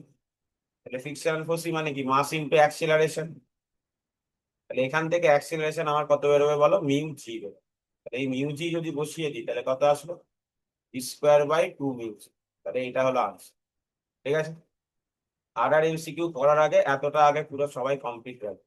তাহলে ফ্রিকশনাল ফোর্সই মানে কি, মাস ইনটু অ্যাক্সিলারেশন। তাহলে এখান থেকে অ্যাক্সিলারেশন আমার কত বেরোবে বলো, μg বেরোবে। তাহলে এই μg যদি বসিয়ে দিই, তাহলে কত আসলো, v²/2μg। তাহলে এটা হলো আনসার, ঠিক আছে। আর এমসিকিউ করার আগে এতটা আগে পুরো সবাই কমপ্লিট রাখবে।